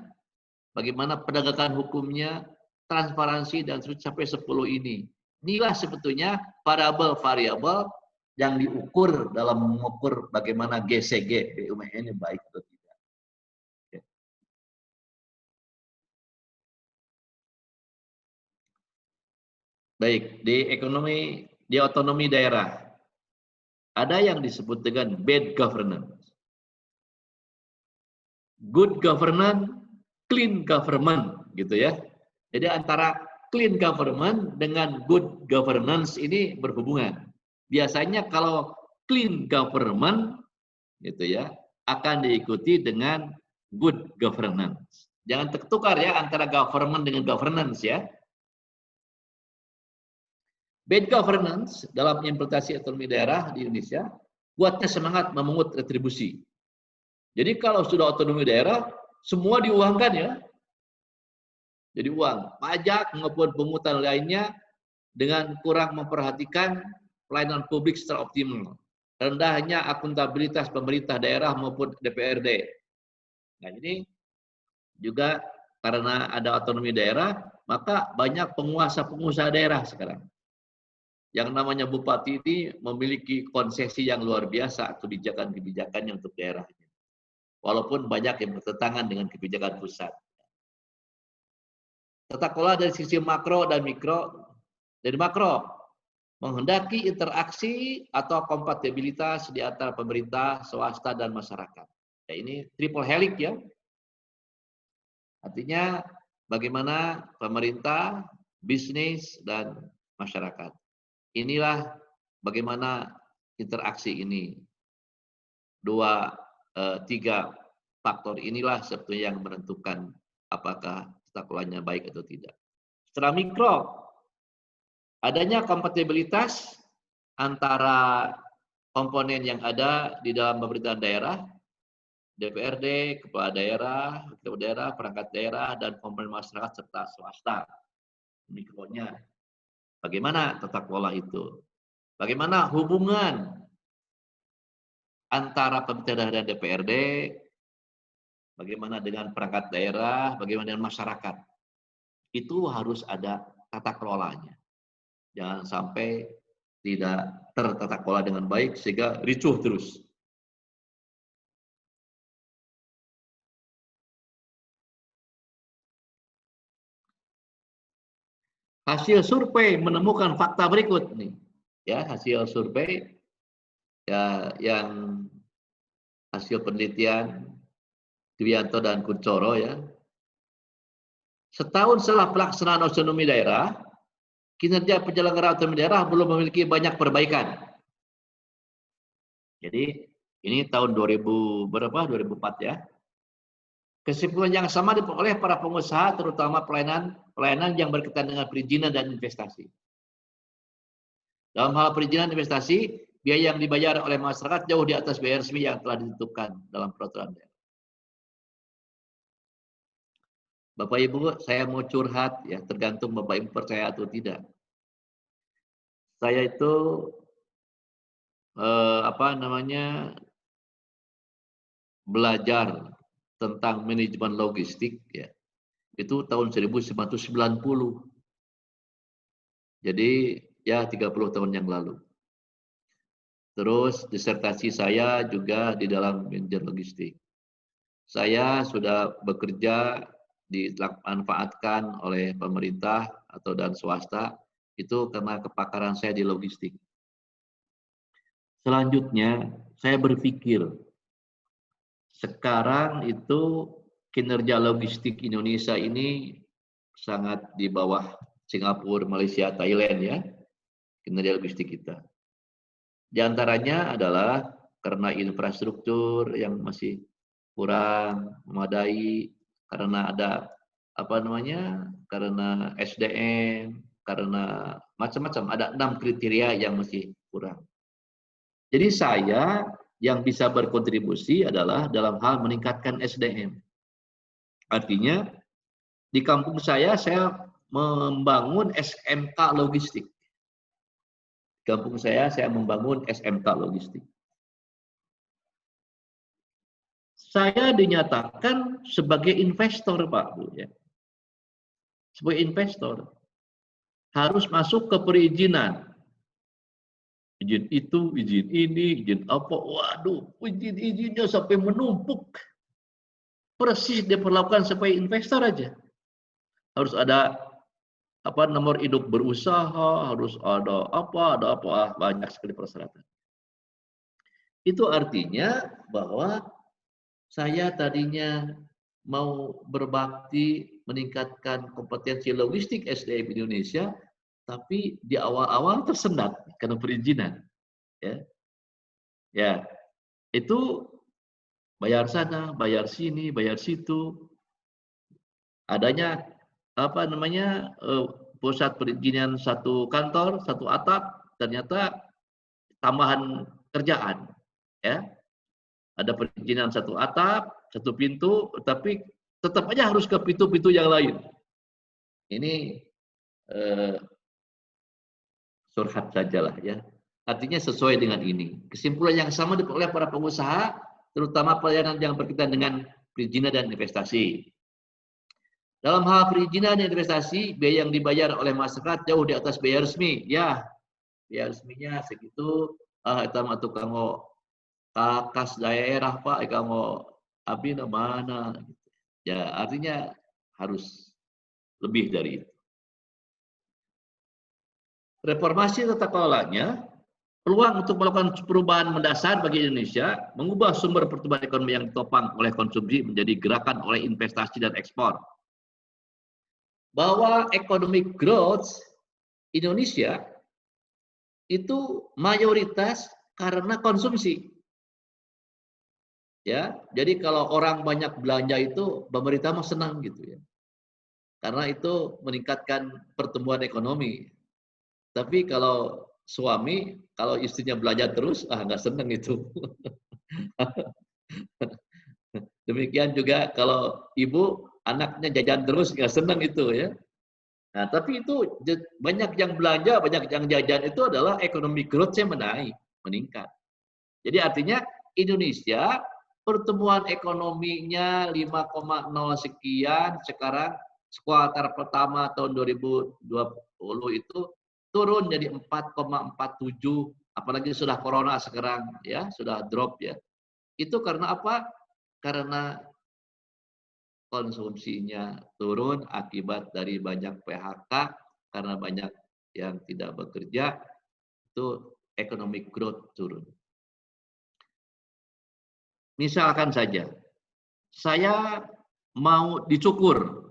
bagaimana penegakan hukumnya, transparansi, dan sampai 10 ini. Inilah sebetulnya variabel-variabel yang diukur dalam mengukur bagaimana GCG BUMN yang baik atau tidak. Baik, di otonomi daerah ada yang disebut dengan bad governance, good governance, clean government, gitu ya. Jadi antara clean government dengan good governance ini berhubungan. Biasanya kalau clean government, gitu ya, akan diikuti dengan good governance. Jangan tertukar ya antara government dengan governance ya. Bad governance dalam implementasi otonomi daerah di Indonesia buatnya semangat memungut retribusi. Jadi kalau sudah otonomi daerah, semua diuangkan ya. Jadi uang, pajak maupun pungutan lainnya dengan kurang memperhatikan pelayanan publik secara optimal. Rendahnya akuntabilitas pemerintah daerah maupun DPRD. Nah ini juga karena ada otonomi daerah, maka banyak pengusaha daerah sekarang. Yang namanya bupati ini memiliki konsesi yang luar biasa kebijakan-kebijakannya untuk daerahnya. Walaupun banyak yang bertentangan dengan kebijakan pusat. Tata kelola dari sisi makro dan mikro. Dari makro, menghendaki interaksi atau kompatibilitas di antara pemerintah, swasta, dan masyarakat. Ya, ini triple helix ya. Artinya bagaimana pemerintah, bisnis, dan masyarakat. Inilah bagaimana interaksi ini. Tiga faktor inilah sebetulnya yang menentukan apakah tata kelolanya baik atau tidak. Secara mikro, adanya kompatibilitas antara komponen yang ada di dalam pemerintahan daerah, DPRD, kepala daerah, perangkat daerah, dan komponen masyarakat serta swasta. Mikronya, bagaimana tata kelola itu? Bagaimana hubungan antara pemerintah daerah dan DPRD, bagaimana dengan perangkat daerah, bagaimana dengan masyarakat? Itu harus ada tata kelolanya. Jangan sampai tidak tertata kelola dengan baik sehingga ricuh terus. Hasil survei menemukan fakta berikut nih. Ya, hasil survei ya yang hasil penelitian Dwianto dan Kuncoro ya. Setahun setelah pelaksanaan otonomi daerah, kinerja penyelenggara otonomi daerah belum memiliki banyak perbaikan. Jadi ini tahun 2004 ya. Kesimpulan yang sama diperoleh para pengusaha, terutama pelayanan yang berkaitan dengan perizinan dan investasi. Dalam hal perizinan investasi, biaya yang dibayar oleh masyarakat jauh di atas biaya resmi yang telah ditentukan dalam peraturan daerah. Bapak Ibu, saya mau curhat ya, tergantung Bapak Ibu percaya atau tidak. Saya itu belajar tentang manajemen logistik ya. Itu tahun 1990. Jadi ya 30 tahun yang lalu. Terus disertasi saya juga di dalam manajemen logistik. Saya sudah bekerja dimanfaatkan oleh pemerintah atau dan swasta itu karena kepakaran saya di logistik. Selanjutnya saya berpikir sekarang itu kinerja logistik Indonesia ini sangat di bawah Singapura, Malaysia, Thailand ya, kinerja logistik kita. Di antaranya adalah karena infrastruktur yang masih kurang memadai, karena ada karena SDM, karena macam-macam, ada 6 kriteria yang masih kurang. Jadi saya yang bisa berkontribusi adalah dalam hal meningkatkan SDM. Artinya di kampung saya membangun SMK logistik. Kampung saya membangun SMK logistik. Saya dinyatakan sebagai investor, Pak Bu ya. Sebagai investor harus masuk ke perizinan. Izin itu, izin ini, izin apa, waduh, izin-izinnya sampai menumpuk. Persis diperlakukan sebagai investor aja. Harus ada nomor induk berusaha, harus ada apa, banyak sekali persyaratan. Itu artinya bahwa saya tadinya mau berbakti meningkatkan kompetensi logistik SDM Indonesia, tapi di awal-awal tersendat karena perizinan. Ya, itu bayar sana, bayar sini, bayar situ. Adanya pusat perizinan satu kantor, satu atap, ternyata tambahan kerjaan. Ya, ada perizinan satu atap, satu pintu, tapi tetap aja harus ke pintu-pintu yang lain. Ini surhat sajalah ya. Artinya sesuai dengan ini. Kesimpulan yang sama diperoleh para pengusaha, terutama pelayanan yang berkaitan dengan perizinan dan investasi. Dalam hal perizinan investasi, biaya yang dibayar oleh masyarakat jauh di atas biaya resmi. Ya, biaya resminya segitu. Itu mah tukang kas daerah Pak, kamu abdi mana? Ya, artinya harus lebih dari itu. Reformasi tata kelolanya peluang untuk melakukan perubahan mendasar bagi Indonesia, mengubah sumber pertumbuhan ekonomi yang ditopang oleh konsumsi menjadi gerakan oleh investasi dan ekspor. Bahwa economic growth Indonesia itu mayoritas karena konsumsi. Ya, jadi kalau orang banyak belanja itu pemerintah mah senang gitu ya. Karena itu meningkatkan pertumbuhan ekonomi. Tapi kalau suami, kalau istrinya belanja terus, nggak senang itu. Demikian juga kalau ibu, anaknya jajan terus, nggak senang itu ya. Nah, tapi itu banyak yang belanja, banyak yang jajan itu adalah ekonomi growth-nya meningkat. Jadi artinya Indonesia pertumbuhan ekonominya 5,0 sekian, sekarang kuartal pertama tahun 2020 itu turun jadi 4,47, apalagi sudah corona sekarang ya, sudah drop ya. Itu karena apa? Karena konsumsinya turun akibat dari banyak PHK, karena banyak yang tidak bekerja, itu economic growth turun. Misalkan saja, saya mau dicukur.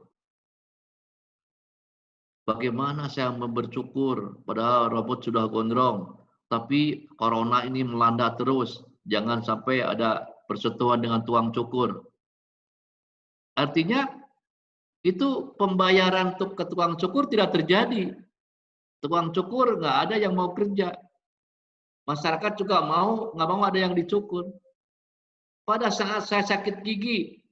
Bagaimana saya bercukur, padahal robot sudah gondrong, tapi corona ini melanda terus, jangan sampai ada persentuhan dengan tukang cukur. Artinya, itu pembayaran untuk ke tukang cukur tidak terjadi. Tukang cukur nggak ada yang mau kerja. Masyarakat juga nggak mau ada yang dicukur. Pada saat saya sakit gigi,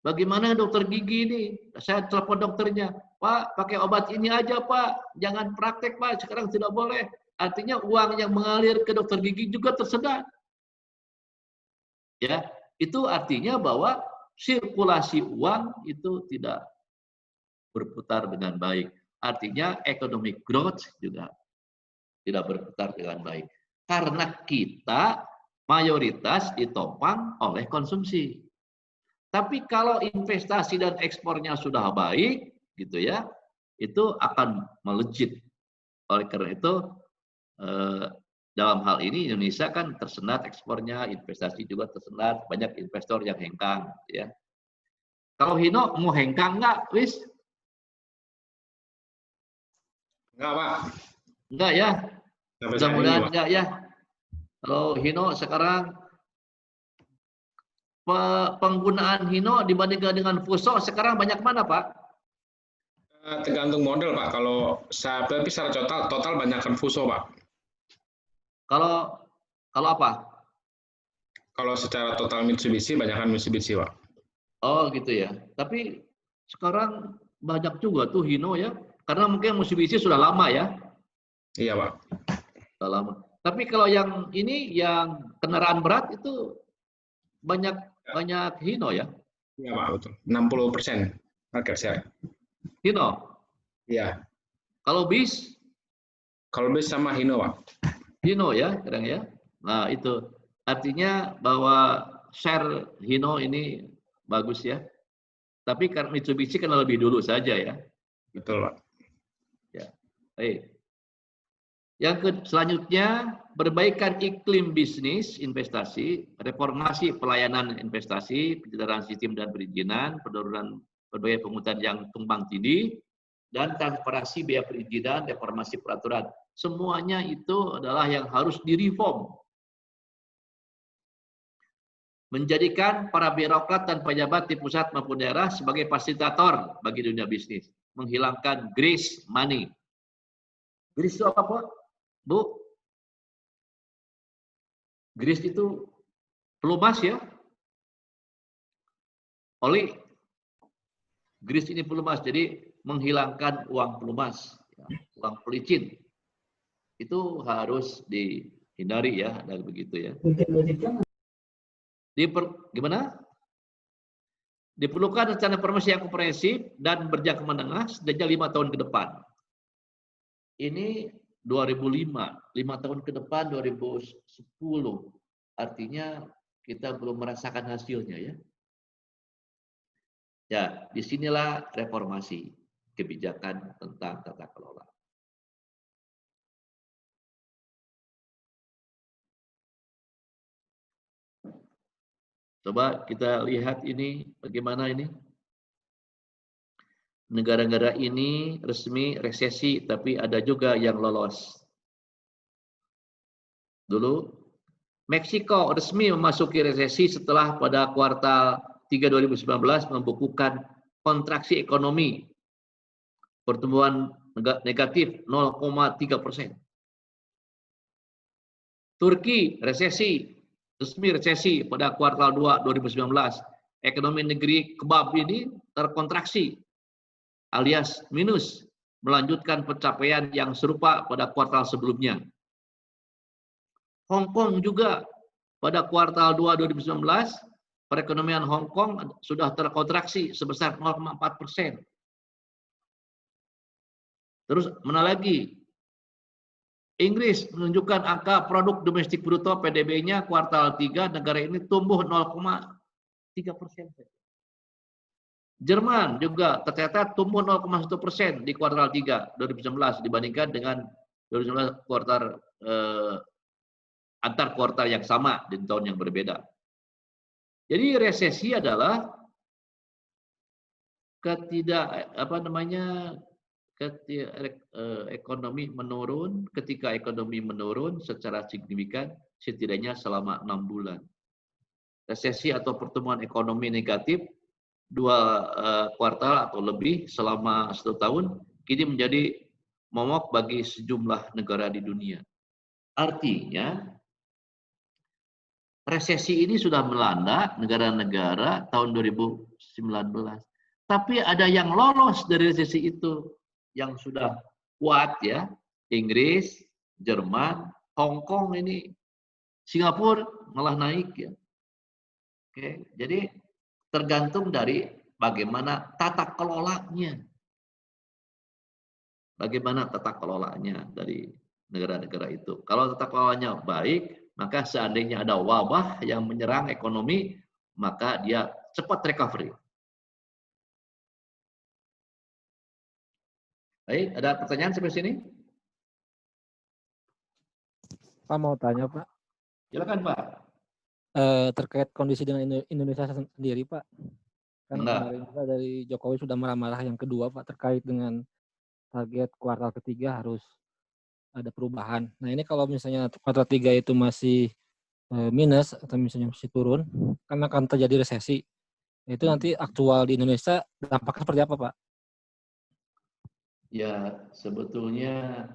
bagaimana dokter gigi ini? Saya telepon dokternya, Pak, pakai obat ini aja Pak, jangan praktek Pak, sekarang tidak boleh. Artinya uang yang mengalir ke dokter gigi juga tersedat. Ya, itu artinya bahwa sirkulasi uang itu tidak berputar dengan baik. Artinya economic growth juga tidak berputar dengan baik. Karena kita mayoritas ditopang oleh konsumsi. Tapi kalau investasi dan ekspornya sudah baik, gitu ya, itu akan melejit. Oleh karena itu, dalam hal ini Indonesia kan tersendat ekspornya, investasi juga tersendat, banyak investor yang hengkang, ya. Kalau Hino mau hengkang nggak, Wis? Enggak, Pak. Enggak ya? Sampai saat ini, Mudah-mudahan Pak. enggak ya. Kalau Hino sekarang penggunaan Hino dibandingkan dengan Fuso sekarang banyak mana, Pak? Tergantung model, Pak. Kalau tapi secara total banyakkan Fuso, Pak. Kalau apa? Kalau secara total Mitsubishi, banyakkan Mitsubishi, Pak. Oh gitu ya. Tapi sekarang banyak juga tuh Hino ya. Karena mungkin Mitsubishi sudah lama ya. Iya, Pak. Sudah lama. Tapi kalau yang ini, yang kendaraan berat itu banyak Hino ya. Iya, Pak, betul. 60% market share. Hino. Iya. Kalau bis? Kalau bis sama Hino, Pak. Hino ya, kadang ya. Nah itu artinya bahwa share Hino ini bagus ya. Tapi karena Mitsubishi kan lebih dulu saja ya. Betul, Pak. Ya. Baik. Yang selanjutnya, perbaikan iklim bisnis investasi, reformasi pelayanan investasi, pencerahan sistem dan perizinan, penurunan berbagai pungutan yang tumpang tindih, dan transparansi biaya perizinan, reformasi peraturan. Semuanya itu adalah yang harus direform. Menjadikan para birokrat dan pejabat di pusat maupun daerah sebagai fasilitator bagi dunia bisnis. Menghilangkan grease money. Grease itu apa, Bu? Grease itu pelumas ya. Oli. Grease ini pelumas, jadi menghilangkan uang pelumas, uang pelicin. Itu harus dihindari ya, dan begitu ya. Gimana? Diperlukan rencana reformasi yang komprehensif dan berjangka menengah setidaknya 5 tahun ke depan. Ini 2005, 5 tahun ke depan 2010. Artinya kita belum merasakan hasilnya ya. Ya, disinilah reformasi kebijakan tentang tata kelola. Coba kita lihat ini bagaimana ini. Negara-negara ini resmi resesi, tapi ada juga yang lolos. Dulu, Meksiko resmi memasuki resesi setelah pada kuartal 3 2019 membukukan kontraksi ekonomi. Pertumbuhan negatif 0,3%. Turki resmi resesi pada kuartal 2 2019. Ekonomi negeri kebab ini terkontraksi alias minus, melanjutkan pencapaian yang serupa pada kuartal sebelumnya. Hong Kong juga pada kuartal 2 2019, perekonomian Hong Kong sudah terkontraksi sebesar 0,4%. Terus mana lagi? Inggris menunjukkan angka produk domestik bruto PDB-nya kuartal 3 negara ini tumbuh 0,3%. Jerman juga tercatat tumbuh 0,1% di kuartal 3 2019 dibandingkan dengan 2019 kuartal antar kuartal yang sama di tahun yang berbeda. Jadi resesi adalah ekonomi menurun. Ketika ekonomi menurun secara signifikan setidaknya selama 6 bulan. Resesi atau pertumbuhan ekonomi negatif 2 kuartal atau lebih selama 1 tahun kini menjadi momok bagi sejumlah negara di dunia. Artinya resesi ini sudah melanda negara-negara tahun 2019. Tapi ada yang lolos dari resesi itu yang sudah kuat ya. Inggris, Jerman, Hong Kong ini, Singapura malah naik ya. Oke, jadi tergantung dari bagaimana tata kelolanya. Bagaimana tata kelolanya dari negara-negara itu. Kalau tata kelolanya baik, maka seandainya ada wabah yang menyerang ekonomi, maka dia cepat recovery. Baik, ada pertanyaan sampai sini? Pak mau tanya Pak. Silakan Pak. Terkait kondisi dengan Indonesia sendiri Pak. Kan kemarin juga dari Jokowi sudah marah-marah yang kedua Pak terkait dengan target kuartal ketiga harus ada perubahan. Nah ini kalau misalnya kuartal 3 itu masih minus atau misalnya masih turun, kan akan terjadi resesi. Itu nanti aktual di Indonesia dampaknya seperti apa Pak? Ya sebetulnya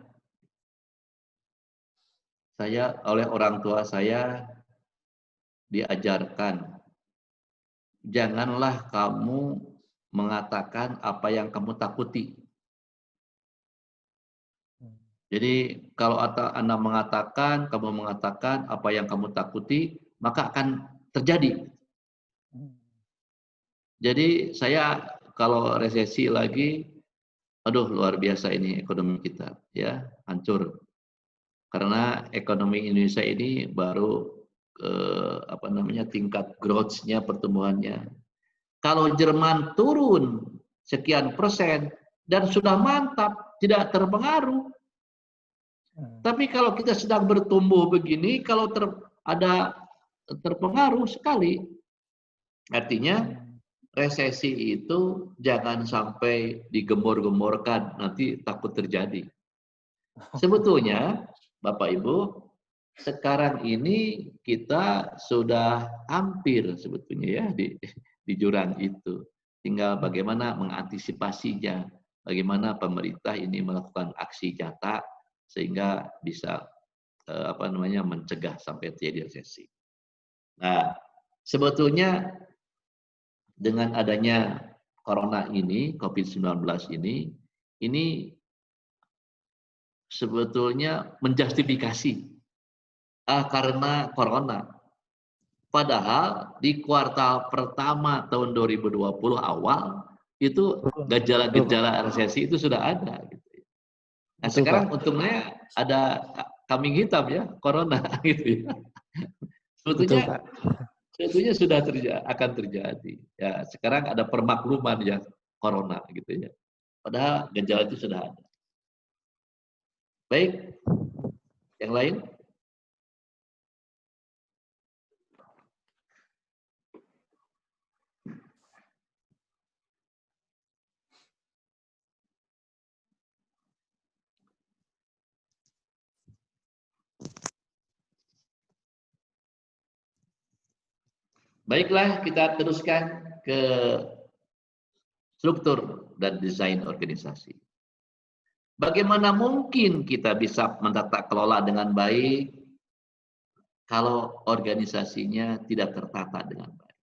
saya oleh orang tua saya diajarkan, janganlah kamu mengatakan apa yang kamu takuti. Jadi kalau Anda mengatakan, kamu mengatakan apa yang kamu takuti, maka akan terjadi. Jadi saya kalau resesi lagi, aduh luar biasa ini ekonomi kita, ya hancur. Karena ekonomi Indonesia ini baru tingkat growth-nya, pertumbuhannya. Kalau Jerman turun sekian persen dan sudah mantap, tidak terpengaruh. Tapi kalau kita sedang bertumbuh begini, kalau ada terpengaruh sekali. Artinya resesi itu jangan sampai digembor-gemborkan, nanti takut terjadi. Sebetulnya, Bapak Ibu, sekarang ini kita sudah hampir sebetulnya ya di jurang itu. Tinggal bagaimana mengantisipasinya, bagaimana pemerintah ini melakukan aksi nyata sehingga bisa mencegah sampai terjadi resesi. Nah, sebetulnya dengan adanya corona ini, COVID-19 ini sebetulnya menjustifikasi karena corona. Padahal di kuartal pertama tahun 2020 awal itu gejala-gejala resesi itu sudah ada. Gitu. Nah sekarang untungnya ada kambing hitam ya, corona gitu ya. Sebetulnya sudah akan terjadi. Ya sekarang ada permakluman ya corona gitu ya. Padahal gejala itu sudah ada. Baik, yang lain? Baiklah, kita teruskan ke struktur dan desain organisasi. Bagaimana mungkin kita bisa mentata kelola dengan baik kalau organisasinya tidak tertata dengan baik?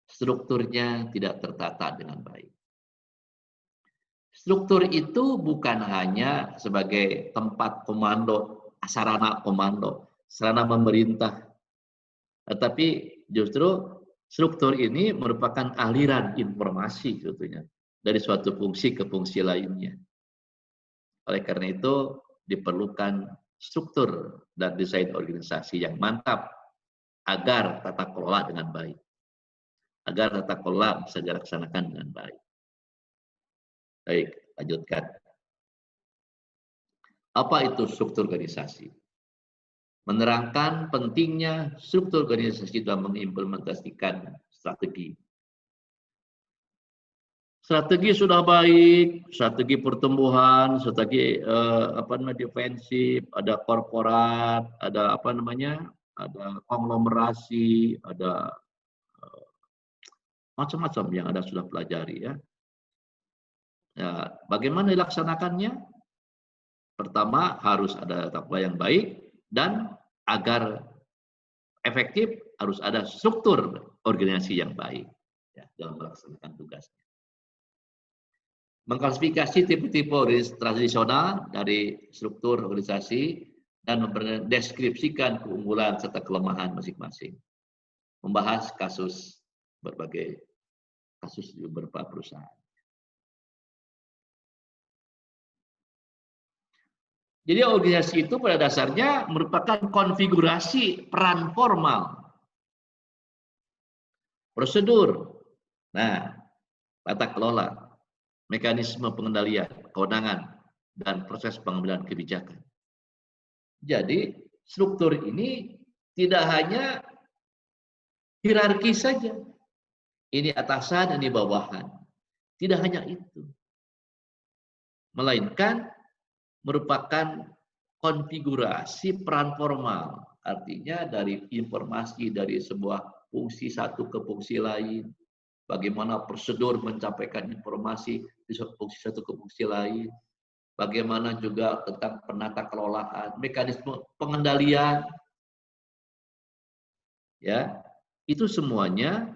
Strukturnya tidak tertata dengan baik. Struktur itu bukan hanya sebagai tempat komando, sarana komando, sarana memerintah, tetapi justru struktur ini merupakan aliran informasi sebetulnya dari suatu fungsi ke fungsi lainnya. Oleh karena itu diperlukan struktur dan desain organisasi yang mantap agar tata kelola dengan baik. Agar tata kelola bisa dilaksanakan dengan baik. Baik, lanjutkan. Apa itu struktur organisasi? Menerangkan pentingnya struktur organisasi dalam mengimplementasikan strategi. Strategi sudah baik, strategi pertumbuhan, strategi defensif, ada korporat, ada ada konglomerasi, ada macam-macam yang Anda sudah pelajari ya. Ya, bagaimana dilaksanakannya? Pertama harus ada tata kelola yang baik dan agar efektif harus ada struktur organisasi yang baik ya, dalam melaksanakan tugasnya. Mengklasifikasi tipe-tipe organisasi tradisional dari struktur organisasi dan mendeskripsikan keunggulan serta kelemahan masing-masing. Membahas berbagai kasus di beberapa perusahaan. Jadi organisasi itu pada dasarnya merupakan konfigurasi peran formal, prosedur, tata kelola, mekanisme pengendalian, kewenangan, dan proses pengambilan kebijakan. Jadi struktur ini tidak hanya hierarki saja, ini atasan, ini bawahan. Tidak hanya itu, melainkan merupakan konfigurasi peran formal, artinya dari informasi dari sebuah fungsi satu ke fungsi lain, bagaimana prosedur mencapaikan informasi di fungsi satu ke fungsi lain, bagaimana juga tentang penata kelolaan, mekanisme pengendalian, ya itu semuanya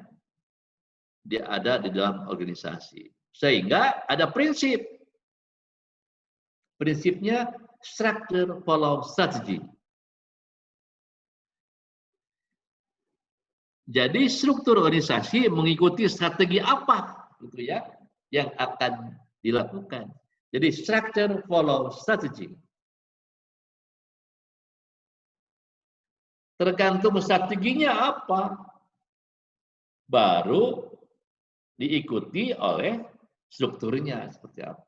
dia ada di dalam organisasi, sehingga ada prinsip. Prinsipnya structure follow strategy. Jadi struktur organisasi mengikuti strategi apa gitu ya yang akan dilakukan. Jadi structure follow strategy. Tergantung strateginya apa, baru diikuti oleh strukturnya seperti apa.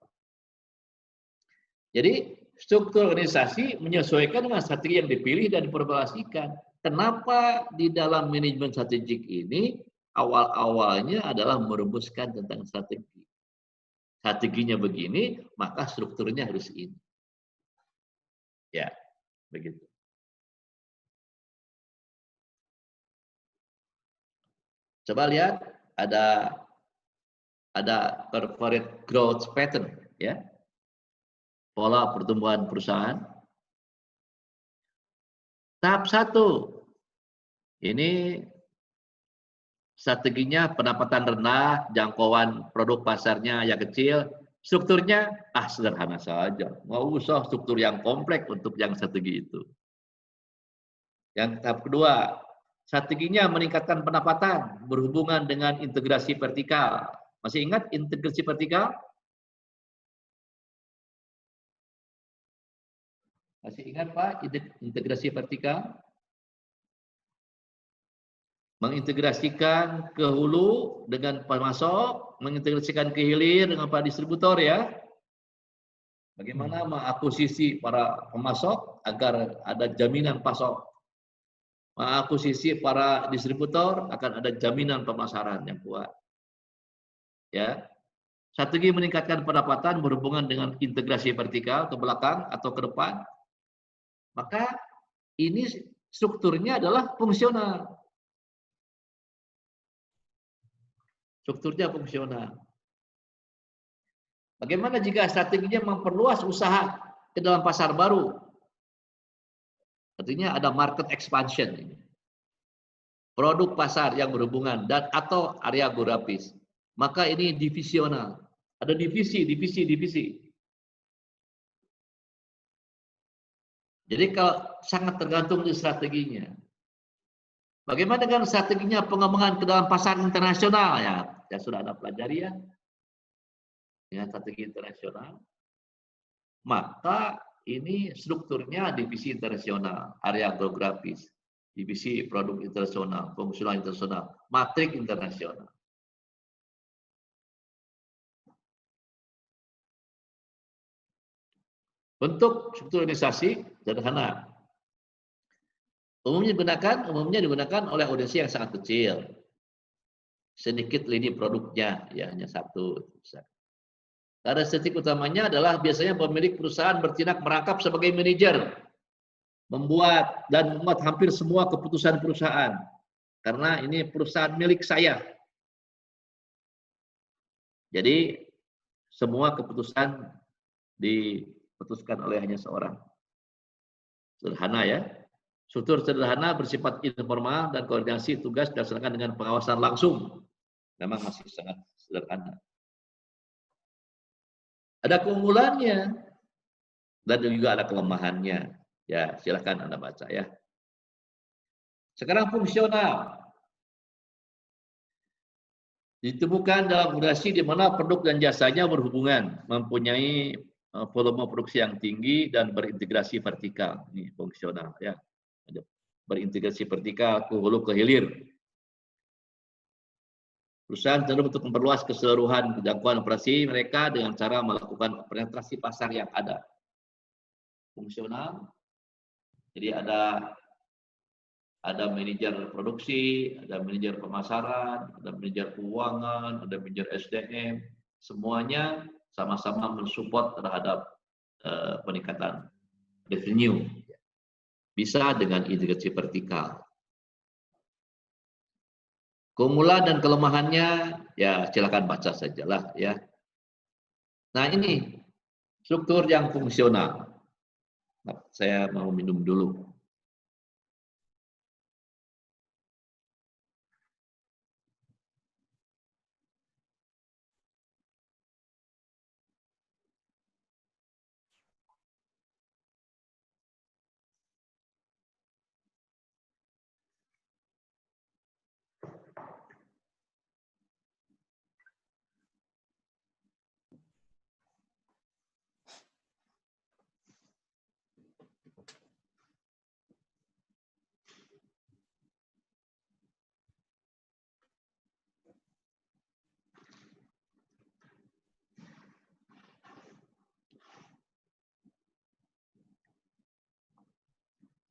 Jadi struktur organisasi menyesuaikan dengan strategi yang dipilih dan diformulasikan. Kenapa di dalam manajemen strategik ini awal-awalnya adalah merumuskan tentang strategi. Strateginya begini, maka strukturnya harus ini. Ya, begitu. Coba lihat ada corporate growth pattern ya. Pola pertumbuhan perusahaan. Tahap 1. Ini strateginya pendapatan rendah, jangkauan produk pasarnya yang kecil, strukturnya sederhana saja. Nggak usah struktur yang kompleks untuk yang strategi itu. Yang tahap kedua, Strateginya meningkatkan pendapatan berhubungan dengan integrasi vertikal. Masih ingat integrasi vertikal? Masih ingat Pak, integrasi vertikal? Mengintegrasikan ke hulu dengan pemasok, mengintegrasikan ke hilir dengan para distributor ya. Bagaimana mengakuisisi para pemasok agar ada jaminan pasok. Mengakuisisi para distributor akan ada jaminan pemasaran yang kuat. Ya. Strategi meningkatkan pendapatan berhubungan dengan integrasi vertikal ke belakang atau ke depan. Maka ini strukturnya adalah fungsional. Strukturnya fungsional. Bagaimana jika strateginya memperluas usaha ke dalam pasar baru? Artinya ada market expansion. Produk pasar yang berhubungan dan atau area geografis. Maka ini divisional. Ada divisi. Jadi kalau sangat tergantung di strateginya. Bagaimana dengan strateginya pengembangan ke dalam pasar internasional? Ya sudah ada pelajari ya. Dengan strategi internasional. Maka ini strukturnya divisi internasional, area geografis, divisi produk internasional, fungsional internasional, matrik internasional. Bentuk struktur organisasi sederhana. Umumnya digunakan oleh audiensi yang sangat kecil. Sedikit lini produknya, ya hanya satu. Karakteristik utamanya adalah biasanya pemilik perusahaan bertindak merangkap sebagai manajer, membuat dan memuat hampir semua keputusan perusahaan. Karena ini perusahaan milik saya. Jadi semua keputusan diputuskan oleh hanya seorang. Sederhana ya. Struktur sederhana bersifat informal dan koordinasi tugas dilaksanakan dengan pengawasan langsung. Memang masih sangat sederhana. Ada keunggulannya dan juga ada kelemahannya. Ya, silakan Anda baca ya. Sekarang fungsional. Ditemukan dalam organisasi di mana produk dan jasanya berhubungan, mempunyai volume produksi yang tinggi dan berintegrasi vertikal. Ini fungsional ya. Berintegrasi vertikal ke hulu ke hilir. Perusahaan cenderung untuk memperluas keseluruhan jangkauan operasi mereka dengan cara melakukan penetrasi pasar yang ada. Fungsional. Jadi ada manajer produksi, ada manajer pemasaran, ada manajer keuangan, ada manajer SDM. Semuanya sama-sama mensupport terhadap peningkatan revenue. Bisa dengan integrasi vertikal. Keunggulan dan kelemahannya, ya silakan baca sajalah ya. Nah ini struktur yang fungsional. Saya mau minum dulu.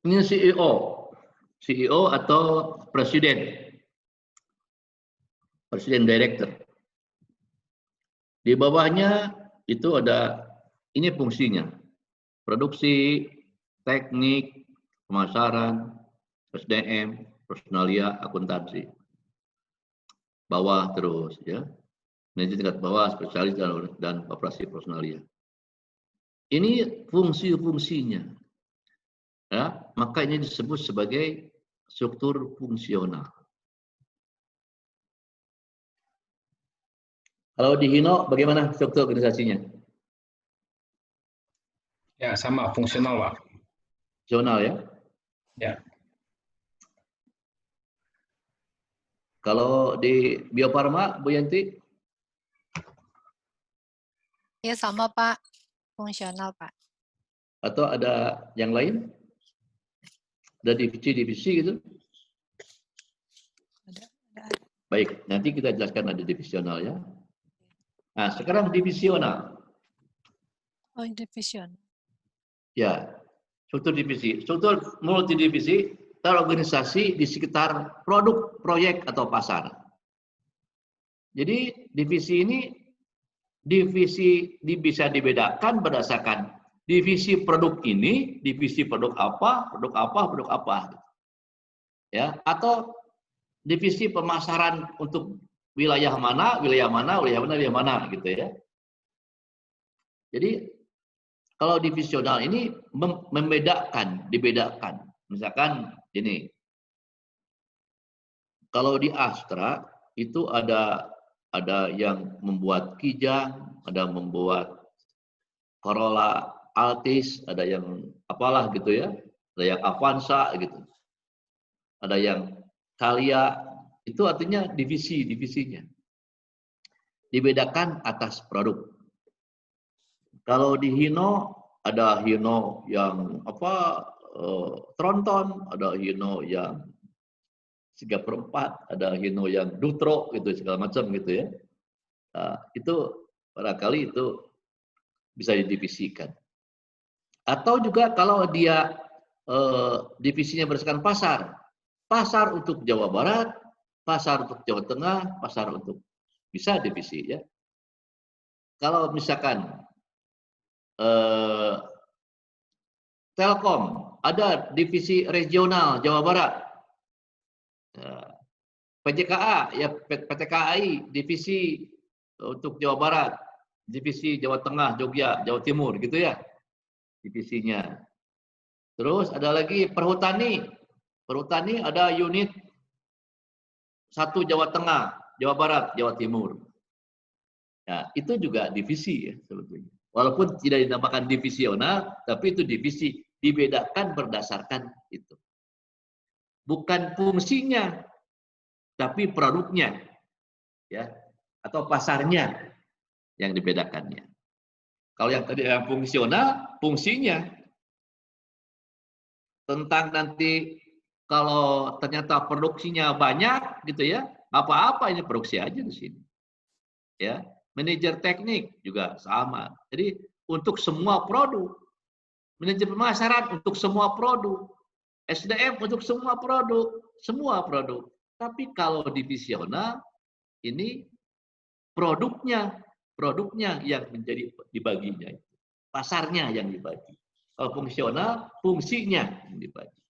Ini CEO atau presiden director. Di bawahnya itu ada, ini fungsinya, produksi, teknik, pemasaran, SDM, personalia, akuntansi. Bawah terus ya, manajer tingkat bawah, spesialis dan operasi personalia. Ini fungsi-fungsinya. Ya, maka ini disebut sebagai struktur fungsional. Kalau di Hino, bagaimana struktur organisasinya? Ya, sama, fungsional, Pak. Fungsional ya? Ya. Kalau di Bio Farma, Bu Yanti? Ya sama Pak, fungsional Pak. Atau ada yang lain? Ada divisi-divisi gitu? Ada. Baik, nanti kita jelaskan ada divisional ya. Nah, sekarang divisional. Oh, division. Ya, struktur divisi. Struktur multidivisi terorganisasi di sekitar produk, proyek, atau pasar. Jadi divisi ini bisa dibedakan berdasarkan divisi produk ini, divisi produk apa, produk apa, produk apa. Ya, atau divisi pemasaran untuk wilayah mana, wilayah mana, wilayah mana, wilayah mana gitu ya. Jadi kalau divisional ini dibedakan. Misalkan ini, kalau di Astra itu ada yang membuat Kijang, ada membuat Corolla Altis, ada yang apalah gitu ya, ada yang Avanza gitu, ada yang Kalia, itu artinya divisinya. Dibedakan atas produk. Kalau di Hino, ada Hino yang tronton, ada Hino yang 3/4, ada Hino yang Dutro gitu segala macam gitu ya. Nah, itu barangkali itu bisa didivisikan. Atau juga kalau dia divisinya berdasarkan pasar untuk Jawa Barat, pasar untuk Jawa Tengah, pasar untuk bisa divisi ya. Kalau misalkan Telkom ada divisi regional Jawa Barat, PJKA ya PT KAI divisi untuk Jawa Barat, divisi Jawa Tengah, Jogja, Jawa Timur gitu ya divisinya. Terus ada lagi Perhutani ada unit 1 Jawa Tengah, Jawa Barat, Jawa Timur. Nah, itu juga divisi ya sebetulnya. Walaupun tidak dinamakan divisional, tapi itu divisi, dibedakan berdasarkan itu. Bukan fungsinya, tapi produknya, ya, atau pasarnya yang dibedakannya. Kalau yang tadi yang fungsional, fungsinya tentang nanti kalau ternyata produksinya banyak, gitu ya, apa-apa ini produksi aja di sini, ya. Manajer teknik juga sama. Jadi untuk semua produk, manajer pemasaran untuk semua produk, SDM untuk semua produk. Tapi kalau divisional ini produknya yang menjadi dibaginya, pasarnya yang dibagi. Kalau fungsional, fungsinya yang dibagi.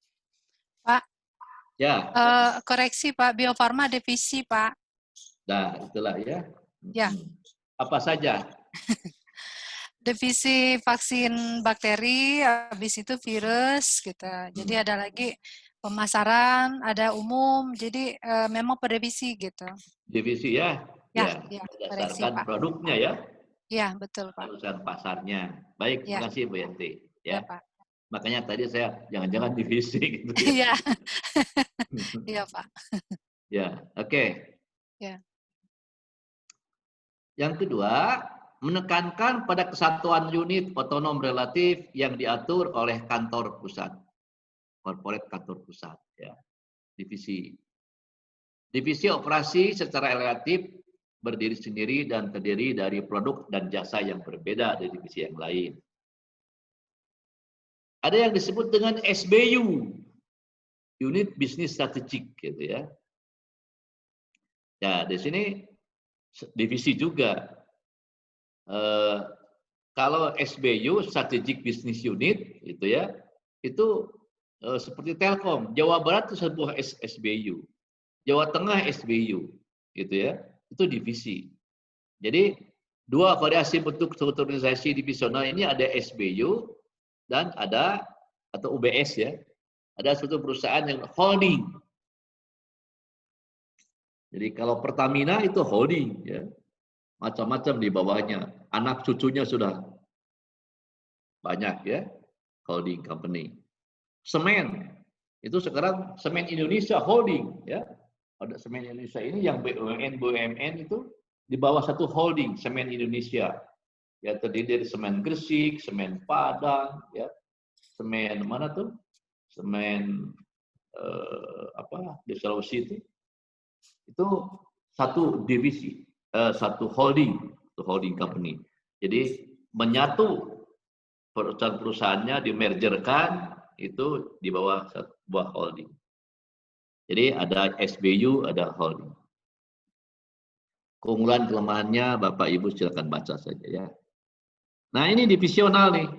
Pak, Ya. Koreksi Pak, Bio Farma divisi Pak. Nah, itulah ya. Ya. Apa saja? Divisi vaksin bakteri, habis itu virus gitu. Jadi ada lagi pemasaran, ada umum. Jadi memang per divisi gitu. Divisi ya. Ya, Berdasarkan produknya ya. Ya, betul Pak. Berdasarkan pasarnya. Baik, terima kasih Bu Yanti. Ya, Pak. Makanya tadi saya jangan-jangan divisi gitu ya. Iya. Iya Pak. Ya, oke. Ya. Yang kedua, menekankan pada kesatuan unit otonom relatif yang diatur oleh kantor pusat, corporate kantor pusat, ya, divisi. Divisi operasi secara relatif berdiri sendiri dan terdiri dari produk dan jasa yang berbeda dari divisi yang lain. Ada yang disebut dengan SBU, Unit Business Strategic, gitu ya. Ya, di sini divisi juga. Kalau SBU, Strategic Business Unit, itu ya, itu seperti Telkom. Jawa Barat itu sebuah SBU, Jawa Tengah SBU, gitu ya, itu divisi. Jadi dua variasi bentuk struktur organisasi divisional ini ada SBU dan ada atau UBS ya, ada suatu perusahaan yang holding. Jadi kalau Pertamina itu holding ya. Macam-macam di bawahnya. Anak cucunya sudah banyak ya, holding company. Semen, itu sekarang Semen Indonesia holding ya. Ada Semen Indonesia ini yang BUMN itu di bawah satu holding Semen Indonesia. Ya terdiri dari Semen Gresik, Semen Padang, ya. Semen mana tuh? Semen di Sulawesi itu satu divisi, satu holding company. Jadi menyatu perusahaan-perusahaannya dimergerkan itu di bawah sebuah holding. Jadi ada SBU, ada holding. Keunggulan kelemahannya Bapak Ibu silakan baca saja ya. Nah ini divisional nih.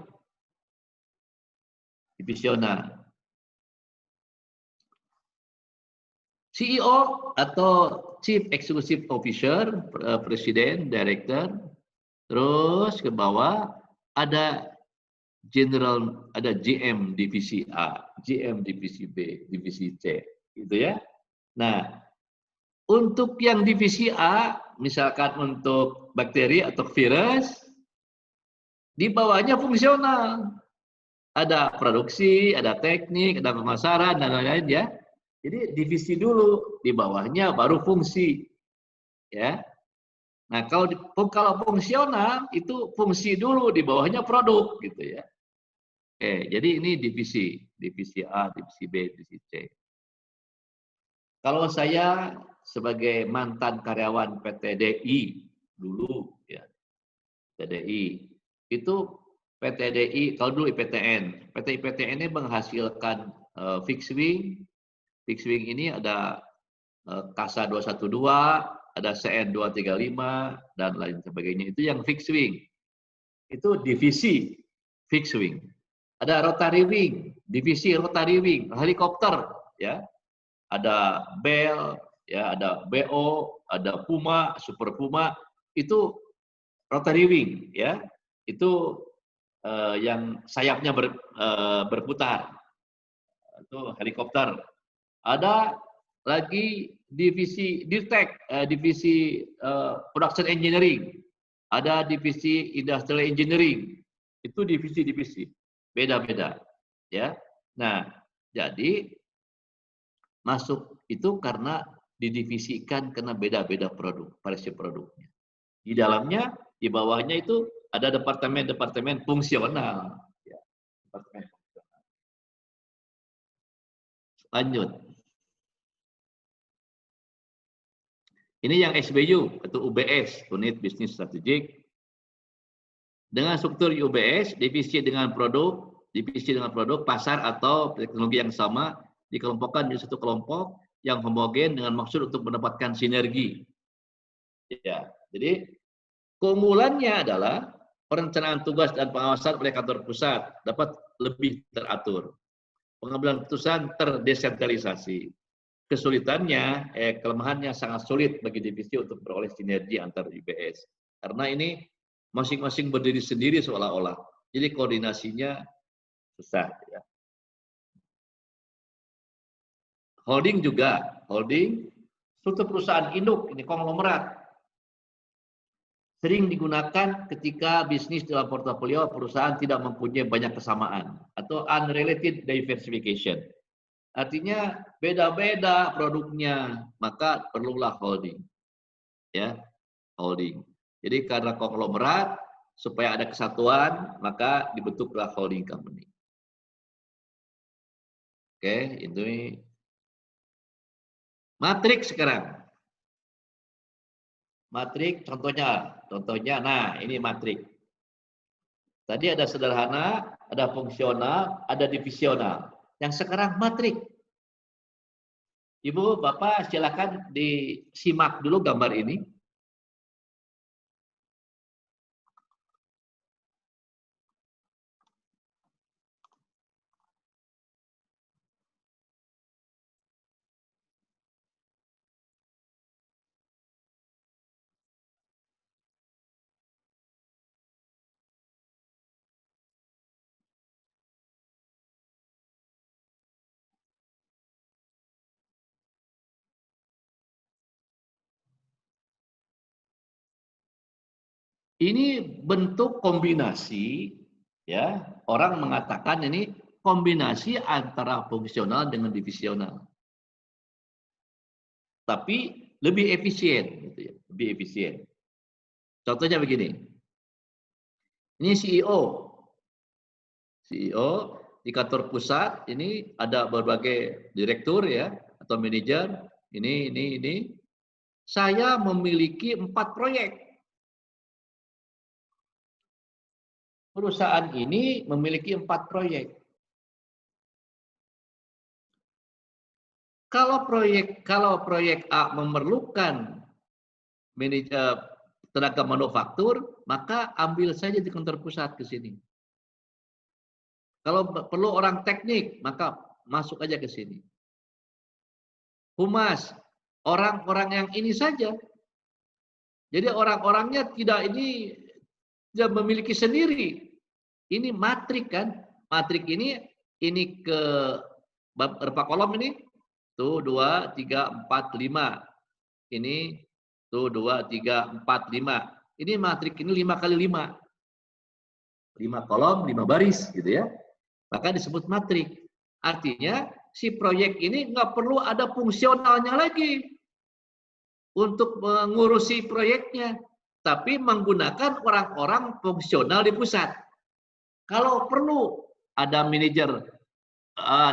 Divisional. CEO atau Chief Executive Officer, Presiden, Director, terus ke bawah ada General, ada GM divisi A, GM divisi B, divisi C, gitu ya. Nah, untuk yang divisi A, misalkan untuk bakteri atau virus, di bawahnya fungsional. Ada produksi, ada teknik, ada pemasaran, dan lain-lain ya. Jadi divisi dulu, di bawahnya baru fungsi. Ya. Nah, kalau fungsional itu fungsi dulu, di bawahnya produk gitu ya. Oke, jadi ini divisi A, divisi B, divisi C. Kalau saya sebagai mantan karyawan PTDI dulu ya, PTDI itu PTDI kalau dulu IPTN, IPTN ini menghasilkan fixed wing. Fixed wing ini ada KASA 212, ada CN 235 dan lain sebagainya. Itu yang fixed wing. Itu divisi fixed wing. Ada rotary wing, divisi rotary wing, helikopter ya. Ada Bell, ya, ada BO, ada Puma, Super Puma, itu rotary wing, ya, itu yang sayapnya berputar, itu helikopter. Ada lagi divisi Dirtek, divisi Production Engineering, ada divisi Industrial Engineering, itu divisi-divisi, beda-beda, ya. Nah, jadi masuk itu karena didivisikan karena beda-beda produk, variasi produknya. Di dalamnya, di bawahnya itu ada departemen-departemen fungsional. Ya, departemen fungsional. Lanjut. Ini yang SBU, atau UBS, Unit Bisnis Strategik. Dengan struktur UBS, divisi dengan produk, pasar atau teknologi yang sama, dikelompokkan menjadi satu kelompok yang homogen dengan maksud untuk mendapatkan sinergi. Ya, jadi keunggulannya adalah perencanaan tugas dan pengawasan oleh kantor pusat dapat lebih teratur. Pengambilan keputusan terdesentralisasi. Kesulitannya, kelemahannya sangat sulit bagi divisi untuk beroleh sinergi antar UBS. Karena ini masing-masing berdiri sendiri seolah-olah. Jadi koordinasinya susah. Ya. Holding juga, struktur perusahaan induk, ini konglomerat. Sering digunakan ketika bisnis dalam portofolio perusahaan tidak mempunyai banyak kesamaan atau unrelated diversification. Artinya beda-beda produknya, maka perlulah holding. Ya, holding. Jadi karena konglomerat, supaya ada kesatuan, maka dibentuklah holding company. Oke, ini matriks sekarang. Matriks contohnya, nah ini matriks. Tadi ada sederhana, ada fungsional, ada divisional. Yang sekarang matriks. Ibu, Bapak silakan disimak dulu gambar ini. Ini bentuk kombinasi, ya. Orang mengatakan ini kombinasi antara fungsional dengan divisional. tapi lebih efisien, gitu ya, lebih efisien. Contohnya begini, ini CEO di kantor pusat ini ada berbagai direktur ya atau manajer. Ini. Saya memiliki 4 proyek. Perusahaan ini memiliki 4 proyek. Kalau proyek A memerlukan manajer tenaga manufaktur, maka ambil saja di kantor pusat ke sini. Kalau perlu orang teknik, maka masuk aja ke sini. Humas, orang-orang yang ini saja. Jadi orang-orangnya tidak memiliki sendiri. Ini matrik kan? Matrik ini ke berapa kolom ini? Tuh 2, 3, 4, 5. Ini tuh 2, 3, 4, 5. Ini matrik ini 5 kali 5. 5 kolom, 5 baris gitu ya. Maka disebut matrik. Artinya si proyek ini nggak perlu ada fungsionalnya lagi untuk mengurusi proyeknya, tapi menggunakan orang-orang fungsional di pusat. Kalau perlu ada manajer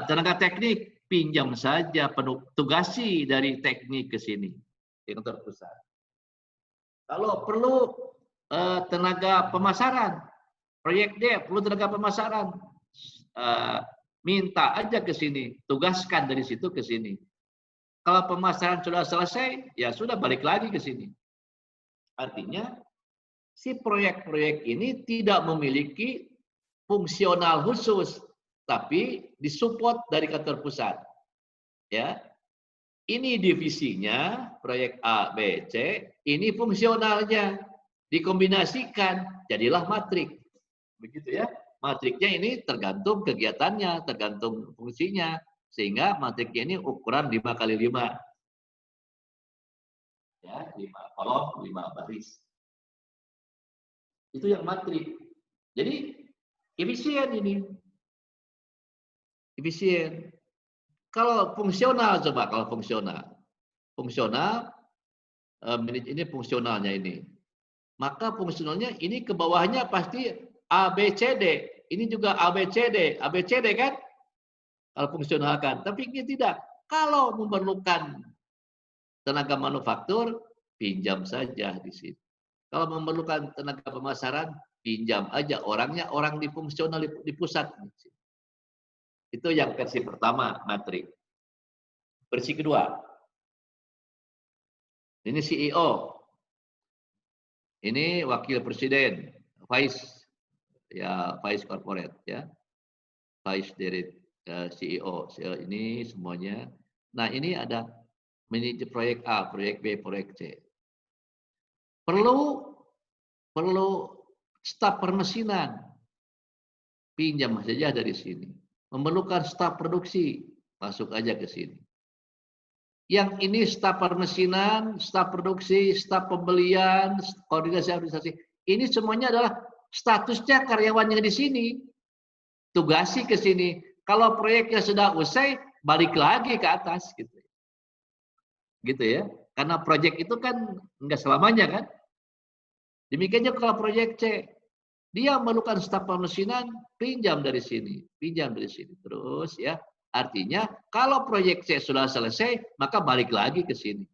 tenaga teknik, pinjam saja, tugasi dari teknik ke sini, di kantor pusat. Kalau perlu tenaga pemasaran, proyek D perlu tenaga pemasaran, minta aja ke sini, tugaskan dari situ ke sini. Kalau pemasaran sudah selesai, ya sudah balik lagi ke sini. Artinya, si proyek-proyek ini tidak memiliki fungsional khusus, tapi disupport dari kantor pusat. Ya, ini divisinya proyek A, B, C. Ini fungsionalnya dikombinasikan, jadilah matrik. Begitu ya. Matriknya ini tergantung kegiatannya, tergantung fungsinya. Sehingga matriknya ini ukuran 5 kali 5. Ya, 5 kolom, 5 baris. Itu yang matrik. Jadi efisien ini. Efisien. Kalau fungsional coba, kalau fungsional. Fungsional ini fungsionalnya ini. Maka fungsionalnya ini ke bawahnya pasti A, B, C, D. Ini juga A, B, C, D. A, B, C, D kan? Kalau fungsionalkan. Tapi ini tidak. Kalau memerlukan tenaga manufaktur, pinjam saja di sini. Kalau memerlukan tenaga pemasaran, pinjam aja. Orangnya orang di fungsional di pusat. Itu yang versi pertama, matrik. Versi kedua. Ini CEO. Ini wakil presiden, vice corporate ya. Vice dari CEO. Ini semuanya. Nah, ini ada manajer proyek A, proyek B, proyek C. Perlu staf permesinan. Pinjam saja dari sini. Memerlukan staf produksi, masuk aja ke sini. Yang ini staf permesinan, staf produksi, staf pembelian, koordinasi administrasi. Ini semuanya adalah statusnya karyawannya di sini. Tugasi ke sini. Kalau proyeknya sudah usai, balik lagi ke atas gitu. Gitu ya. Karena proyek itu kan enggak selamanya kan. Demikian juga kalau proyek C. Dia memerlukan staf permesinan, pinjam dari sini, terus ya. Artinya kalau proyek C sudah selesai, maka balik lagi ke sini.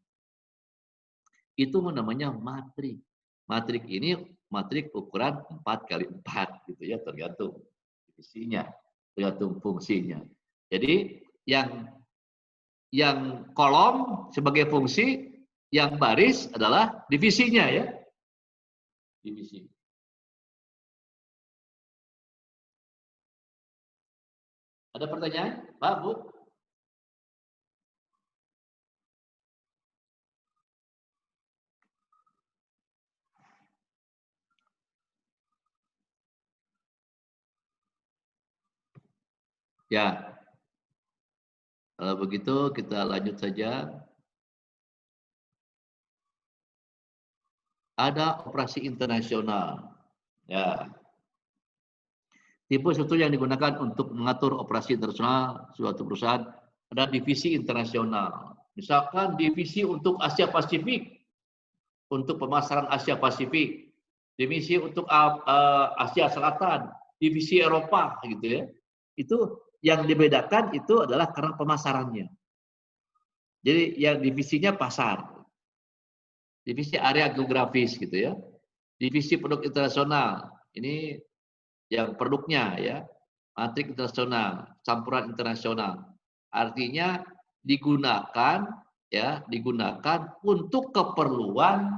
Itu namanya matrik. Matrik ini matrik ukuran 4 kali 4 gitu ya, tergantung divisinya, tergantung fungsinya. Jadi yang kolom sebagai fungsi, yang baris adalah divisinya ya. Divisi. Ada pertanyaan, Pak, Bu? Ya. Kalau begitu kita lanjut saja. Ada operasi internasional. Ya. Tipe struktur yang digunakan untuk mengatur operasi internasional suatu perusahaan ada divisi internasional. Misalkan divisi untuk Asia Pasifik, untuk pemasaran Asia Pasifik, divisi untuk Asia Selatan, divisi Eropa, gitu ya. Itu yang dibedakan itu adalah karena pemasarannya. Jadi yang divisinya pasar, divisi area geografis, gitu ya. Divisi produk internasional, ini yang produknya ya, matrik internasional, campuran internasional. Artinya digunakan untuk keperluan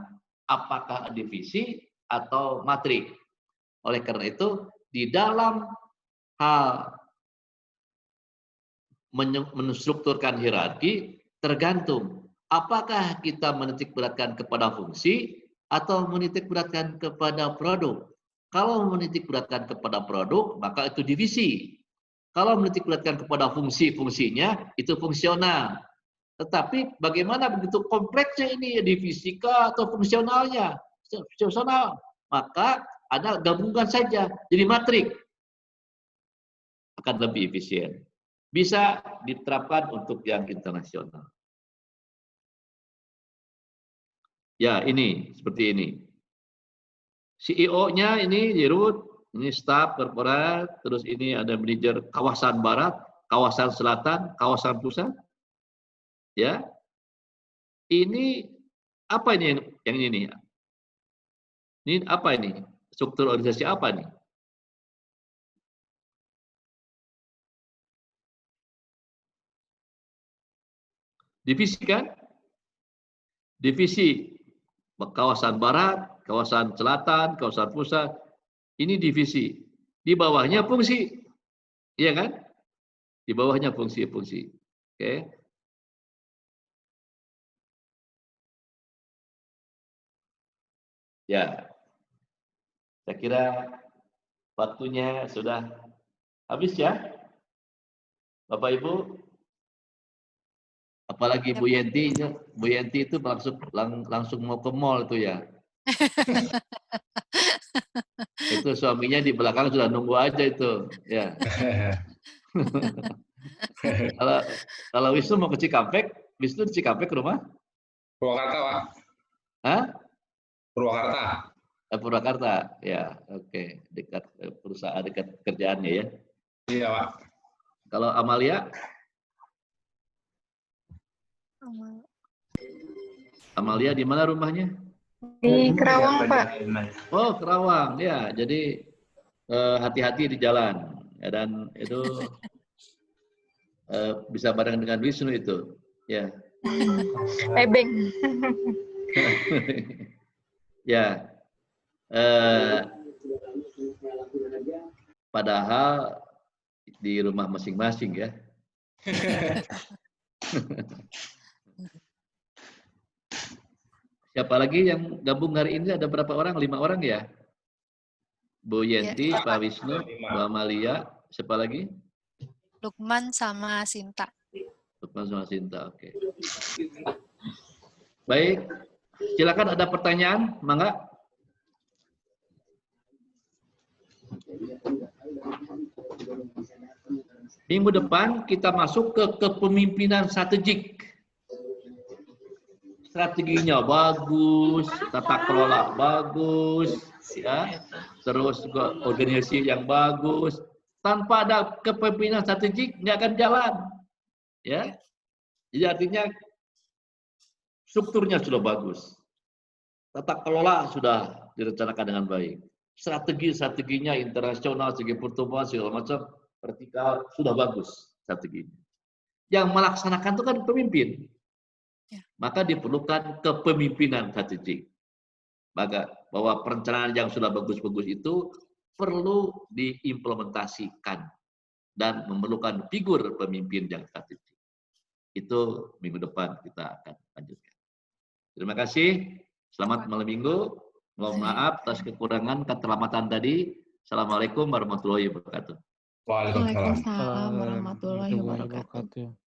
apakah divisi atau matrik. Oleh karena itu di dalam hal menstrukturkan hierarki tergantung apakah kita menitikberatkan kepada fungsi atau menitikberatkan kepada produk. Kalau menitikberatkan kepada produk, maka itu divisi. Kalau menitikberatkan kepada fungsinya, itu fungsional. Tetapi bagaimana begitu kompleksnya ini, divisi kah atau fungsionalnya? Fungsional. Maka ada gabungan saja, jadi matrik. Akan lebih efisien. Bisa diterapkan untuk yang internasional. Ya, ini seperti ini. CEO-nya ini dirut, ini staf korporat, terus ini ada manajer kawasan barat, kawasan selatan, kawasan pusat. Ya. Ini apa ini yang ini? Ini apa ini? Struktur organisasi apa nih? Divisi kan? Divisi kawasan barat, kawasan selatan, kawasan pusat. Ini divisi. Di bawahnya fungsi. Iya kan? Di bawahnya fungsi-fungsi. Oke. Ya. Saya kira waktunya sudah habis ya. Bapak Ibu. Apalagi Bu Yenti itu langsung mau ke mall itu ya. Itu suaminya di belakang sudah nunggu aja itu, ya. Kalau Wisnu mau ke Cikampek, Wisnu di Cikampek ke rumah? Purwakarta, Pak. Hah? Purwakarta. Purwakarta, ya, oke, dekat perusahaan, dekat kerjaannya ya. Iya, Pak. Kalau Amalia? Amalia di mana rumahnya? Di Kerawang, Pak. Oh, Kerawang, ya. Jadi hati-hati di jalan, ya, dan itu bisa bareng dengan Wisnu itu, ya. Ebeng. Ya. Padahal di rumah masing-masing ya. Siapa lagi yang gabung hari ini? Ada berapa orang? 5 orang ya? Bu Yenti, ya, Pak Wisnu, Bu Amalia, siapa lagi? Lukman sama Sinta. Lukman sama Sinta, oke. Baik, silakan ada pertanyaan, mangga. Minggu depan kita masuk ke kepemimpinan strategik. Strateginya bagus, tata kelola bagus, ya, terus juga organisasi yang bagus. Tanpa ada kepemimpinan strategik nggak akan jalan, ya. Jadi artinya strukturnya sudah bagus, tata kelola sudah direncanakan dengan baik, strateginya internasional, segi pertumbuhan segala macam vertikal sudah bagus strateginya. Yang melaksanakan itu kan pemimpin. Maka diperlukan kepemimpinan strategik. Maka bahwa perencanaan yang sudah bagus-bagus itu perlu diimplementasikan dan memerlukan figur pemimpin yang strategik. Itu minggu depan kita akan lanjutkan. Terima kasih. Selamat malam minggu. Mohon maaf atas kekurangan keterlambatan tadi. Assalamualaikum warahmatullahi wabarakatuh. Waalaikumsalam warahmatullahi wabarakatuh.